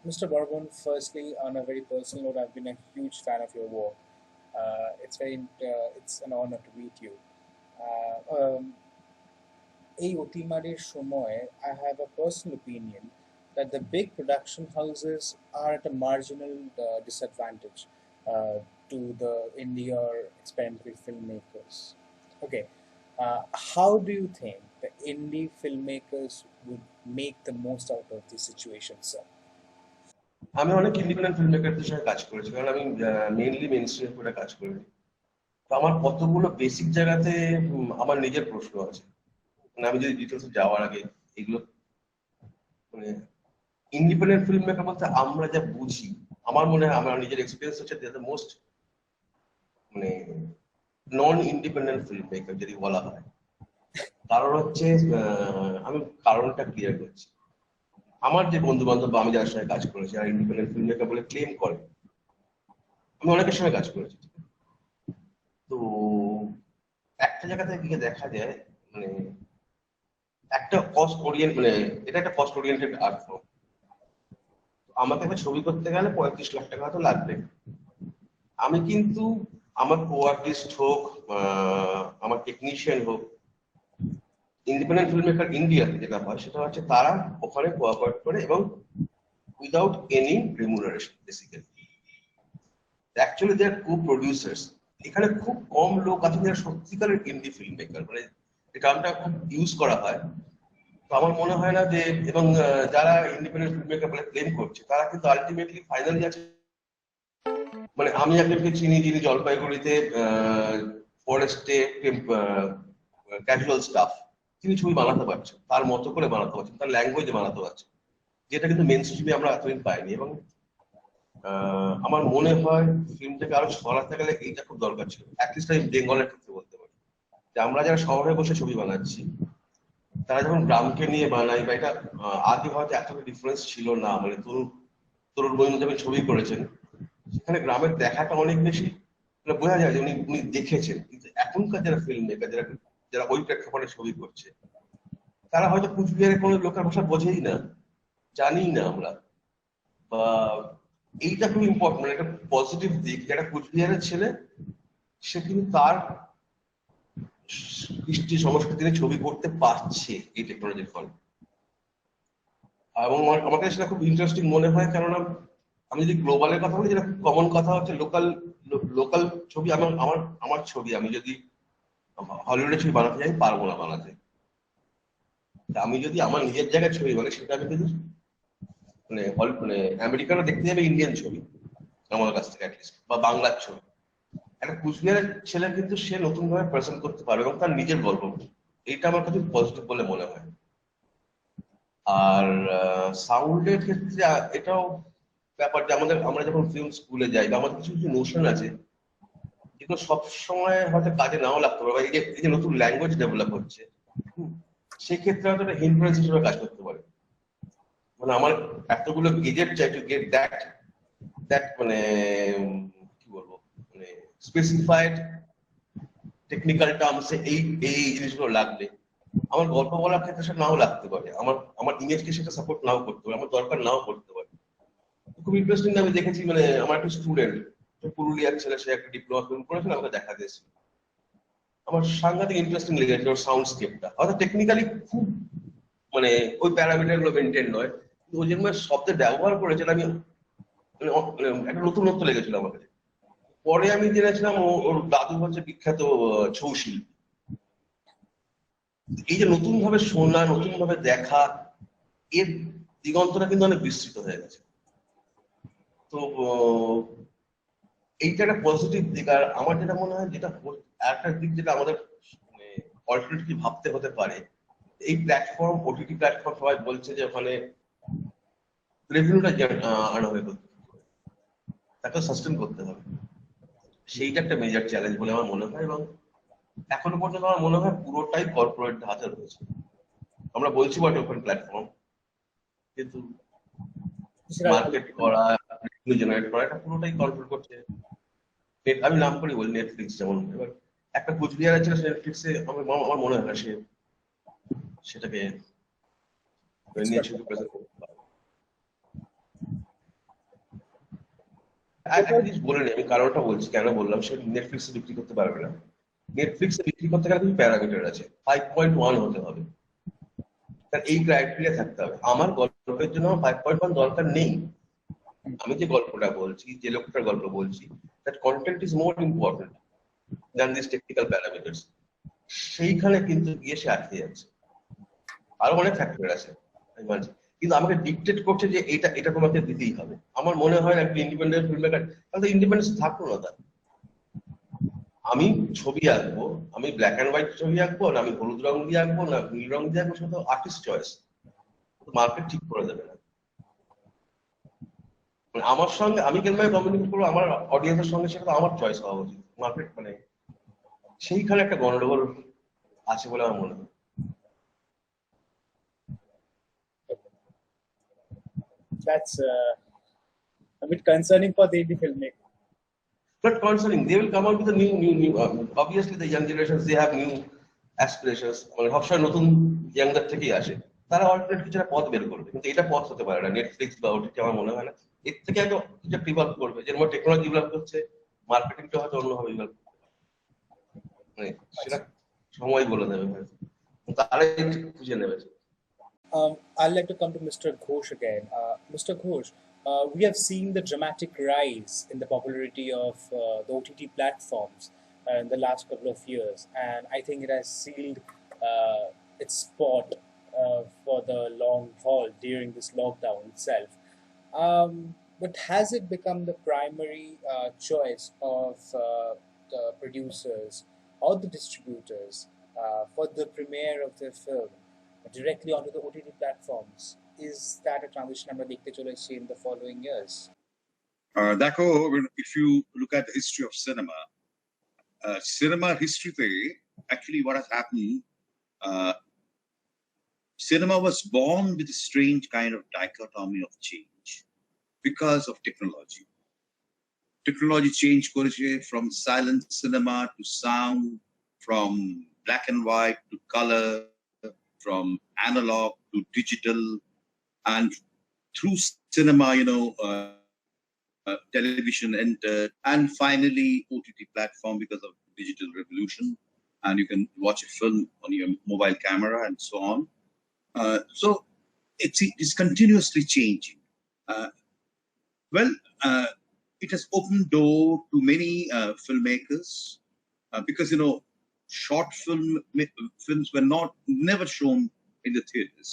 Mr. Bormon, firstly, on a very personal note, I've been a huge fan of your work. It's an honor to meet you. এই অতিমারির সময়ে, I have a personal opinion that the big production houses are at a marginal disadvantage. to the indie or experimental filmmakers. Okay, how do you think the indie filmmakers would make the most out of this situation, sir? আমি অনেক independent film মেকারদের সঙ্গে কাজ করেছি, কারণ আমি mainly main stream করে কাজ করেছি। তো আমার কতগুলো বেসিক জায়গাতে আমার নিজের প্রশ্ন আছে, মানে আমি যদি ডিটেলসে যাওয়ার আগে এগুলো, মানে ইন্ডিপেন্ডেন্ট ফিল্ম মেকার বলতে আমরা যা বুঝি, আমার মনে হয় আমার নিজের এক্সপিরিয়েন্স হচ্ছে দ্য মোস্ট মানে নন ইন্ডিপেন্ডেন্ট ফিল্ম মেকার যদি বলা হয়। কারণ হচ্ছে আমি কারণটা ক্লিয়ার করছি। আমার যে বন্ধু বান্ধব বা আমি যার সঙ্গে কাজ করেছি আর ইন্ডিপেন্ডেন্ট ফিল্ম মেকার বলে ক্লেম করে, আমি অনেকের সঙ্গে কাজ করেছি। তো একটা জায়গাতে গিয়ে দেখা যায় মানে একটা কস্ট ওরিয়েন্ট, মানে এটা একটা কস্ট ওরিয়েন্টেড আর্ট ফর্ম। আমাকে একটা ছবি করতে গেলে 35 লাখ টাকা তো লাগবে। আমি কিন্তু আমার কো আর্টিস্ট হোক, আমার টেকনিশিয়ান হোক, ইন্ডিপেন্ডেন্ট ফিল্ম মেকার ইন্ডিয়াতে যেটা হয় সেটা হচ্ছে তারা ওখানে কোঅপারেট করে এবং without any remuneration basically. Actually they are co-producers. এখানে খুব কম লোক আছে যারা সত্যিকারের ইন্ডি ফিল্ম মেকার, মানে এই টার্মটা খুব ইউজ করা হয়। তো আমার মনে হয় না যে, এবং যারা ইন্ডিপেন্ডেন্ট ফিল্ম মেকার বলে ক্লেম করছে তারা কিন্তু আলটিমেটলি ফাইনালি আছে, মানে আমি একজনকে চিনি যিনি জলপাইগুড়িতে ফরেস্টে ক্যাজুয়াল স্টাফ, তিনি ছবি বানাতে পারছেন, তার মতো করে বানাতে পারছেন, তার ল্যাঙ্গুয়েজে বানাতে পারছেন, যেটা কিন্তু মেন স্ট্রিমে আমরা এতদিন পাইনি। এবং আমার মনে হয় ফিল্মটাকে আরো ছড়াতে গেলে এইটা খুব দরকার ছিল। অ্যাটলিস্ট আমি বেঙ্গলের ক্ষেত্রে বলতে পারি যে আমরা যারা শহরে বসে ছবি বানাচ্ছি, তারা যখন গ্রামকে নিয়ে বানাই, বা এটা আগে হয়তো এতটা ডিফারেন্স ছিল না, মানে তরুণ বন্ধু যখন ছবি করেছেন সেখানে গ্রামের দেখাটা অনেক বেশি বোঝা যায় যে উনি দেখেছেন। কিন্তু এখনকার যারা ফিল্ম মেকার, যারা ওই প্রেক্ষাপটে ছবি করছে, তারা হয়তো কুচবিহারের কোনো লোকের ভাষা বোঝেই না, জানি না আমরা। বা এইটা খুব ইম্পর্টেন্ট, মানে একটা পজিটিভ দিক, যারা কুচবিহারের ছেলে সে কিন্তু তার কৃষ্টি সংস্কৃতি নিয়ে ছবি করতে পারছে এই টেকনোলজির ফলে। এবং আমার কাছে সেটা খুব ইন্টারেস্টিং মনে হয়, কেননা আমি যদি গ্লোবালের কথা বলি, যেটা খুব কমন কথা হচ্ছে লোকাল ছবি। আমার ছবি আমি যদি হলিউডের ছবি বানাতে যাই পারবো না বানাতে। আমি যদি আমার নিজের জায়গায় ছবি বানাই সেটা আমি কিন্তু মানে আমেরিকানরা দেখতে যাবে ইন্ডিয়ান ছবি আমার কাছ থেকে অ্যাটলিস্ট, বা বাংলার ছবি। একটা কুচবিহারের ছেলে কিন্তু সে নতুন ভাবে প্রেজেন্ট করতে পারবে এবং তার নিজের গল্প, এইটা আমার কাছে পজিটিভ বলে মনে হয়। আর সাউন্ডের ক্ষেত্রে এটাও ব্যাপার যে আমরা যখন ফিল্ম স্কুলে যাই, বা আমাদের কিছু কিছু নোশন আছে যেগুলো সবসময় হয়তো কাজে নাও লাগতে পারে, বা এই যে নতুন ল্যাঙ্গুয়েজ ডেভেলপ হচ্ছে, সেক্ষেত্রে হয়তো একটা হিন্ড্রেন্স হিসেবে কাজ করতে পারে। মানে আমার এতগুলো গেজেট চাই টু গেট দ্যাট মানে কি বলবো, মানে স্পেসিফাইড টেকনিক্যাল টার্মসে এই জিনিসগুলো লাগবে। আমার গল্প বলার ক্ষেত্রে সেটা নাও লাগতে পারে, আমার ইমেজকে সেটা সাপোর্ট নাও করতে পারে, আমার দরকার নাও করতে পারে। খুব ইন্টারেস্টিং আমি দেখেছি, মানে আমার একটা স্টুডেন্ট পুরুলিয়ার ছেলে, সে একটা ডিপ্লোমা ফিল্ম করেছিল, আমাকে দেখা দিয়েছিল। আমার সাংঘাতিক ইন্টারেস্টিং লেগেছে ওর সাউন্ডস্কেপটা। হয়তো টেকনিক্যালি খুব মানে ওই প্যারামিটার গুলো মেনটেন নয়, কিন্তু ওই যেরকম শব্দের ব্যবহার করেছেন, আমি একটা নতুনত্ব লেগেছিল আমার কাছে। পরে আমি জেনেছিলাম ওর দাদু হচ্ছে বিখ্যাত ছৌ শিল্পী। এই যে নতুন ভাবে শোনা, নতুন ভাবে দেখা, এর দিগন্তটা কিন্তু অনেক বিস্তৃত হয়ে গেছে। তো এইটা একটা পজিটিভ দিক। আর আমার যেটা মনে হয়, যেটা একটা দিক যেটা আমাদের অল্টারনেটিভ ভাবতে হতে পারে, এই প্ল্যাটফর্ম, ওটিটি প্ল্যাটফর্ম, সবাই বলছে যে ওখানে রেভিনিউটা আনা হবে, তাকে সাস্টেন করতে হবে। সেইটা একটা মেজর চ্যালেঞ্জ বলে আমার মনে হয়। এবং এখনো পর্যন্ত আমার মনে হয় পুরোটাই কর্পোরেট হাতে রয়েছে। আমরা বলছি বটে ওপেন প্ল্যাটফর্ম, কিন্তু মার্কেট করা, জেনারেট করা, এটা পুরোটাই কর্পোরেট করছে। আমি নাম করে বলি নেটফ্লিক্স, যেমন এবার একটা কুচবিহারের ছিল নেটফ্লিক্সে, আমার মনে হয় না সেটাকে নিয়ে ছবি প্রেজেন্ট করতে পারে। একটা জিনিস বলে নি, আমি কারণটা বলছি কেন বললাম, সে নেটফ্লিক্সে বিক্রি করতে পারবে না। নেটফ্লিক্সে বিক্রি করতে গেলে কিছু প্যারামিটার আছে, 5.1 হতে হবে, কারণ এই ক্রাইটেরিয়া থাকতে হবে। আমার গল্পের জন্য 5.1 দরকার নেই। আমি যে গল্পটা বলছি, যে লোকটার গল্প বলছি, that content is more important than these technical parameters. সেইখানে কিন্তু গিয়ে সে আটকে যাচ্ছে। আরো অনেক ফ্যাক্টর আছে আমি মানছি, কিন্তু আমাকে ডিকটেট করছে যে এটা তোমাকে দিতেই হবে। আমার মনে হয় একটা ইন্ডিপেন্ডেন্ট ফিল্ম মেকার তাহলে ইন্ডিপেন্ডেন্স থাকলো না তার। আমি ছবি আঁকবো, আমি ব্ল্যাক অ্যান্ড হোয়াইট ছবি আঁকবো না আমি হলুদ রং দিয়ে আঁকবো না নীল রং দিয়ে আঁকবো, সেটা তো আর্টিস্ট চয়েস, মার্কেট ঠিক করে দেবে না। মানে আমার সঙ্গে আমি কেন কমিউনিকেট করবো আমার অডিয়েন্সের সঙ্গে, সেটা তো আমার চয়েস হওয়া উচিত। মার্কেট মানে সেইখানে একটা গন্ডগোল আছে বলে আমার মনে হয়। That's a bit concerning for the indie filmmaker. Not concerning, they will come out with a new. Obviously, the young generations they have new aspirations. মানে সবসময় নতুন ইয়াংদের থেকেই আসে, তারা অল্টারনেট কিছু একটা পথ বের করবে, কিন্তু এটা পথ হতে পারে না নেটফ্লিক্স বা ওটিটি। আমার মনে হয় না এর থেকে একটা কিছু ডেভেলপ করবে, যেরকম টেকনোলজি ডেভেলপ করছে, মার্কেটিংটা হয়তো অন্যভাবে ডেভেলপ করবে, মানে সেটা সময় বলে দেবে, তারাই খুঁজে নেবে। I'd like to come to Mr. Ghosh again. Mr. Ghosh, we have seen the dramatic rise in the popularity of the OTT platforms in the last couple of years, and I think it has sealed its spot for the long haul during this lockdown itself. But has it become the primary choice of the producers or the distributors for the premiere of their film directly onto the OTT platforms? Is that a transition আমরা দেখতে চলেছি in the following years? দেখো, if you look at the history of cinema, cinema history, actually what has happened, cinema was born with a strange kind of dichotomy of change because of technology. Technology changed from silent cinema to sound, from black and white to color, from analog to digital, and through cinema, television entered, and finally OTT platform because of digital revolution, and you can watch a film on your mobile camera and so on. So it's continuously changing. It has opened door to many filmmakers because short films were never shown in the theaters.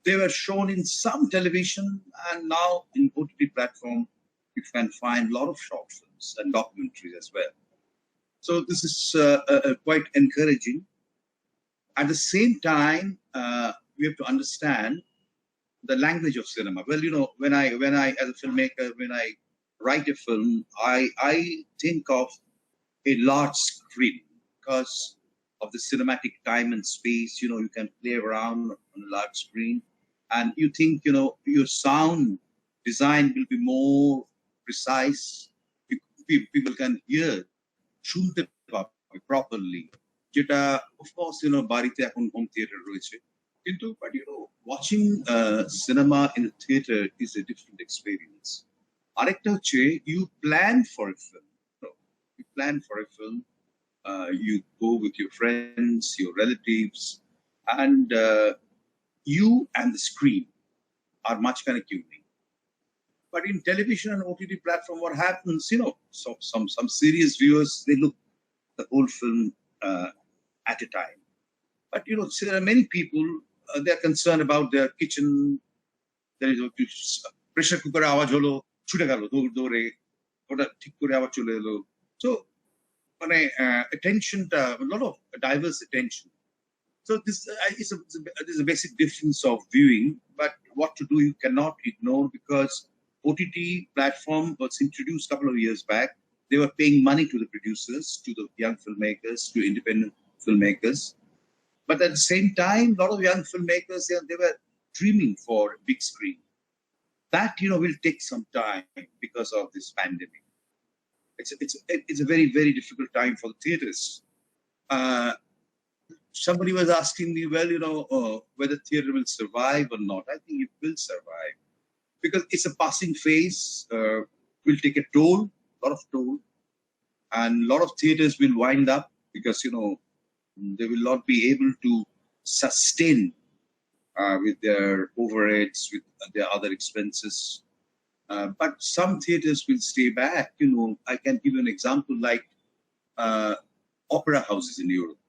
They were shown in some television, and now in OTT platform you can find a lot of short films and documentaries as well. So this is quite encouraging. At the same time, we have to understand the language of cinema. Well, when I as a filmmaker, when I write a film, I think of a large screen because of the cinematic time and space. You can play around on a large screen, and you think your sound design will be more precise. People can hear, শুনতে পাবে properly. যেটা of course বাড়িতে এখন home theatre রয়েছে, কিন্তু but watching cinema in the theater is a different experience. আরেকটা হচ্ছে you plan for a film. You plan for a film, you go with your friends, your relatives, and you and the screen are much kind of unique. But in television and OTT platform, what happens, so some serious viewers, they look the whole film at a time. But there are many people, they're concerned about their kitchen. There is a pressure cooker আওয়াজ হলো, ছুটে গেল দৌড়ে, ওটা ঠিক করে আবার চলে এলো। So attention, a lot of diverse attention. So this is a basic difference of viewing, but what to do you cannot ignore, because OTT platform was introduced a couple of years back. They were paying money to the producers, to the young filmmakers, to independent filmmakers. But at the same time, a lot of young filmmakers, they were dreaming for a big screen. That will take some time because of this pandemic. It's a very, very difficult time for the theaters. Somebody was asking me, well, whether theater will survive or not. I think it will survive because it's a passing phase. Will take a toll, a lot of toll, and a lot of theaters will wind up because they will not be able to sustain with their overheads, with their other expenses. But some theaters will stay back. You know, I can give you an example like opera houses in Europe.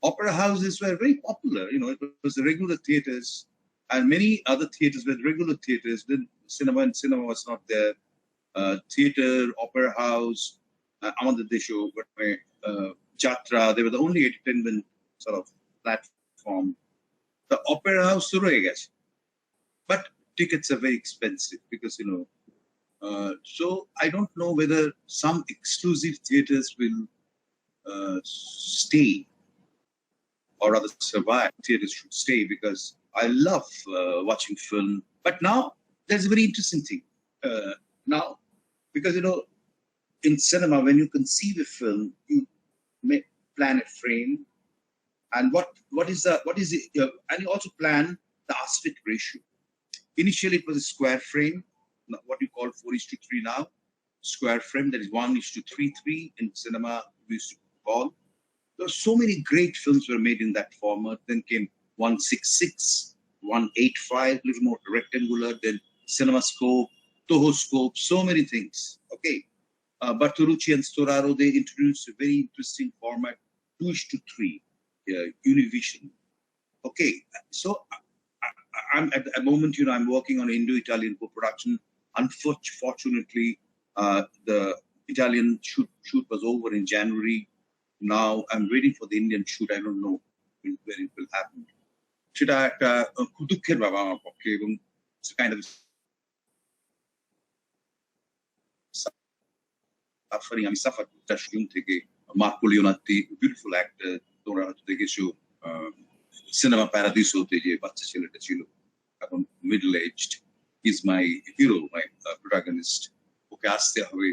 Opera houses were very popular. You know, it was the regular theaters, and many other theaters were regular theaters. Then cinema was not there. Theater, opera house, Amader Desho, Jatra, they were the only entertainment sort of platform. The opera house, but tickets are very expensive because, you know, so I don't know whether some exclusive theaters will stay or rather survive. Theaters should stay because I love watching film. But now there's a very interesting thing now, because, you know, in cinema, when you conceive a film, you may plan a frame, and what is it, and you also plan the aspect ratio. Initially, it was a square frame, what you call 4:3 now, square frame, that is 1:3:3 in cinema, we used to call. There were so many great films were made in that format. Then came 1:6:6, 1:8:5, little more rectangular, then CinemaScope, Tohoscope, so many things. Okay. Bertolucci and Storaro, they introduced a very interesting format, 2:3, Univision. Okay, so I'm at the moment, you know, I'm working on Indo-Italian co-production. Unfortunately, the Italian shoot was over in January. Now I'm waiting for the Indian shoot. I don't know where it will happen. সেটা একটা খুব দুঃখের ব্যাপার আমার পক্ষে, এবং it's kind of suffering. আমি suffer তার শুটিং থেকে। মার্কো লিওনার্দি, বিউটিফুল অ্যাক্টর, তোমরা হয়তো দেখেছো সিনেমা প্যারাদিসোতে যে বাচ্চা ছেলেটা ছিল, এখন middle aged, is my hero, my protagonist. ওকে আসতে হবে,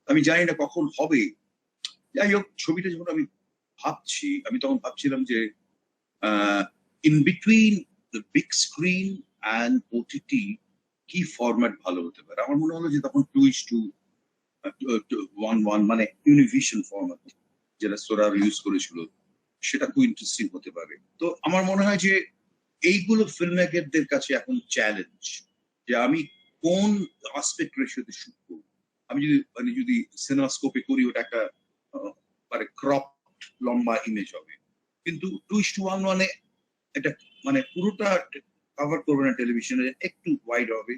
আমি জানি না কখন হবে। যাই হোক, ছবিটা যখন আমি ভাবছি, আমি তখন ভাবছিলাম যে in between the big screen and OTT কি ফরম্যাট ভালো হতে পারে। আমার মনে হলো যে তখন 2:1:1 মানে ইউনিভিশন ফরম্যাট যেটা সোরার ইউজ করেছিল, সেটা খুব ইন্টারেস্টিং হতে পারে। তো আমার মনে হয় যে এইগুলো ফিল্ম মেকারদের কাছে এখন চ্যালেঞ্জ, যে আমি কোন আসপেক্ট রেশিওতে শুট করব। আমি যদি সিনেমাস্কোপে করি, ওটা একটা মানে ক্রপ লম্বা ইমেজ হবে, কিন্তু 2:1:1 এটা মানে পুরোটা কভার করবে না টেলিভিশনে, একটু ওয়াইড হবে,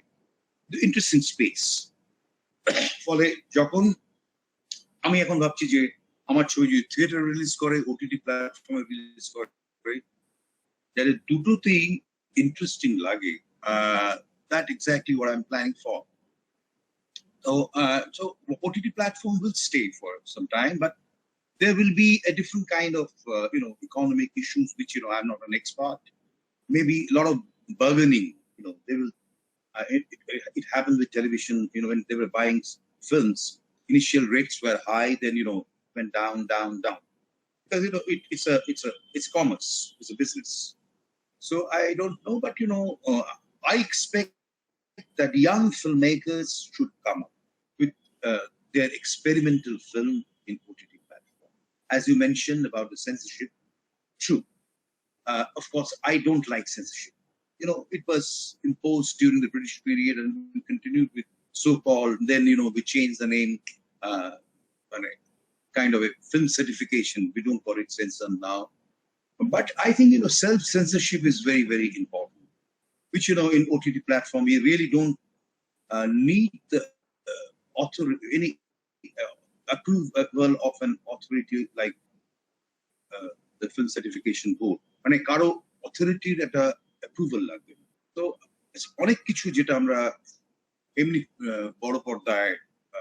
ইন্টারেস্টিং স্পেস। ফলে যখন আমি এখন ভাবছি যে আমার ছবি যদি থিয়েটার রিলিজ করে, ওটিটি প্ল্যাটফর্মে রিলিজ করে, যাতে দুটোতেই ইন্টারেস্টিং লাগে, that exactly what I'm planning for. So OTT platform will stay for some time, but there will be a different kind of economic issues, which I'm not an expert. Maybe a lot of bargaining. They will. It happened with television. When they were buying films, initial rates were high, then went down, because it's commerce, it's a business. So I don't know, but I expect that young filmmakers should come up with their experimental film in OTT platform. As you mentioned about the censorship, true. Of course, I don't like censorship. It was imposed during the British period and continued with so-called, then, we changed the name, kind of a film certification. We don't call it censor now. But I think, self-censorship is very, very important, which, in OTT platform, you really don't need the any approval of an authority like the film certification board. মানে কারো অথরিটির একটা approval লাগবে। তো অনেক কিছু যেটা আমরা এমনি বড় পর্দায়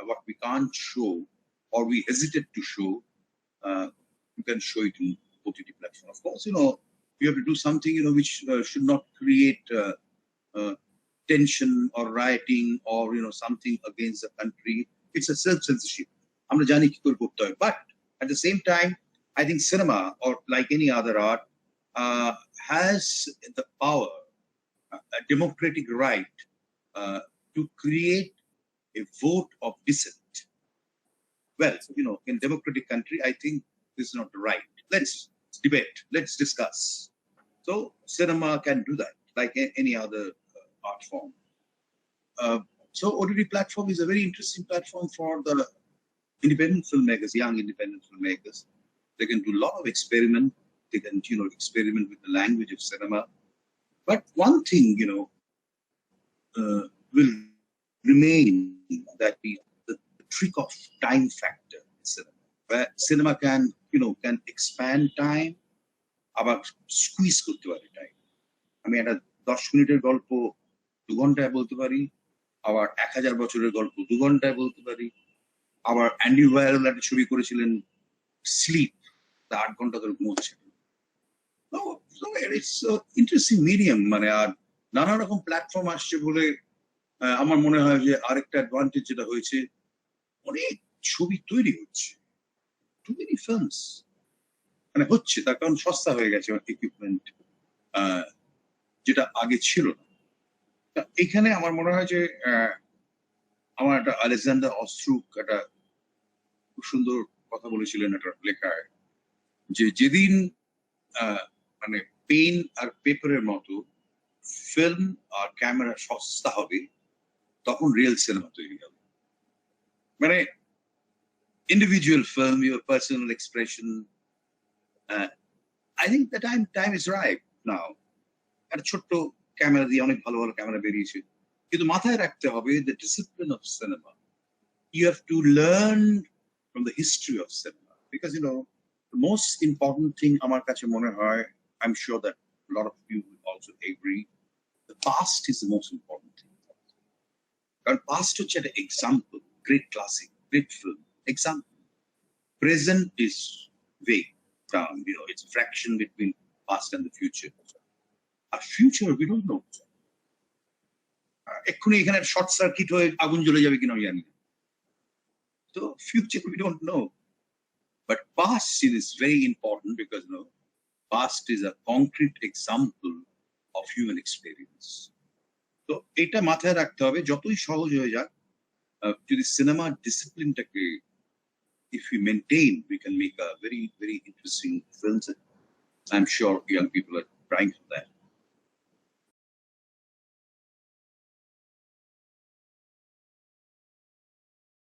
what we can't show or we hesitate to show, you can show it in OTT platform. Of course, you have to do something which should not create tension or rioting or something against the country. It's a self-censorship. আমরা জানি কি করে করতে হয়, but at the same time, I think cinema, or like any other art, has the power, a democratic right, to create a vote of dissent. Well, in democratic country, I think this is not the right. Let's debate. Let's discuss. So cinema can do that, like any other art form. So OTT platform is a very interesting platform for the independent filmmakers, young independent filmmakers. They can do a lot of experiment. They can, experiment with the language of cinema. But one thing, will remain, that the trick of time factor in cinema, where cinema can expand time, about squeeze করতে পারে time. আমি একটা 10 মিনিটের গল্প 2 ঘন্টায় বলতে পারি, আবার 1000 বছরের গল্প 2 ঘন্টায় বলতে পারি, আবার অ্যান্ডি ওয়ারহোল একটা ছবি করেছিলেন স্লিপ, 8 ঘন্টা ধরে ঘুমোচ্ছেন। ইটস ইন্টারেস্টিং মিডিয়াম, মানে আর নানা রকম প্ল্যাটফর্ম আসছে বলে আমার মনে হয় যে আরেকটা অ্যাডভান্টেজ যেটা হয়েছে, অনেক ছবি তৈরি হচ্ছে, টু মেনি ফিল্মস মানে হচ্ছে, তার কারণ সস্তা হয়ে গেছে ইকুইপমেন্ট, যেটা আগে ছিল না। এখানে আমার মনে হয় যে আমার একটা আলেকজান্ডার অস্ট্রুক একটা খুব সুন্দর কথা বলেছিলেন একটা লেখায়, যে যেদিন মানে পেন আর পেপারের মতো ফিল্ম আর ক্যামেরা সস্তা হবে, তখন রিয়েল সিনেমা তৈরি হবে। মানে individual film, your personal expression, I think the time is right now. একটা ছোট্ট ক্যামেরা দিয়ে অনেক ভালো ভালো ক্যামেরা বেরিয়েছে, কিন্তু মাথায় রাখতে হবে the discipline of cinema. You have to learn from the history of cinema, because the most important thing আমার কাছে মনে হয়, I'm sure that a lot of you will also agree, the past is the most important thing. কারণ past হচ্ছে একটা example, great classic, great film, example. Present is vague, it's a fraction between past and the future. Our future, we don't know. এক্ষুনি এখানে short circuit হয়ে আগুন জ্বলে যাবে কিনা জানি না। So future we don't know, but past is very important, because past is a concrete example of human experience. So এটা মাথায় রাখতে হবে, যতই সহজ হয়ে যাক, যদি cinema ডিসিপ্লিনটাকে if we maintain, we can make a very, very interesting films. I'm sure young people are trying for that.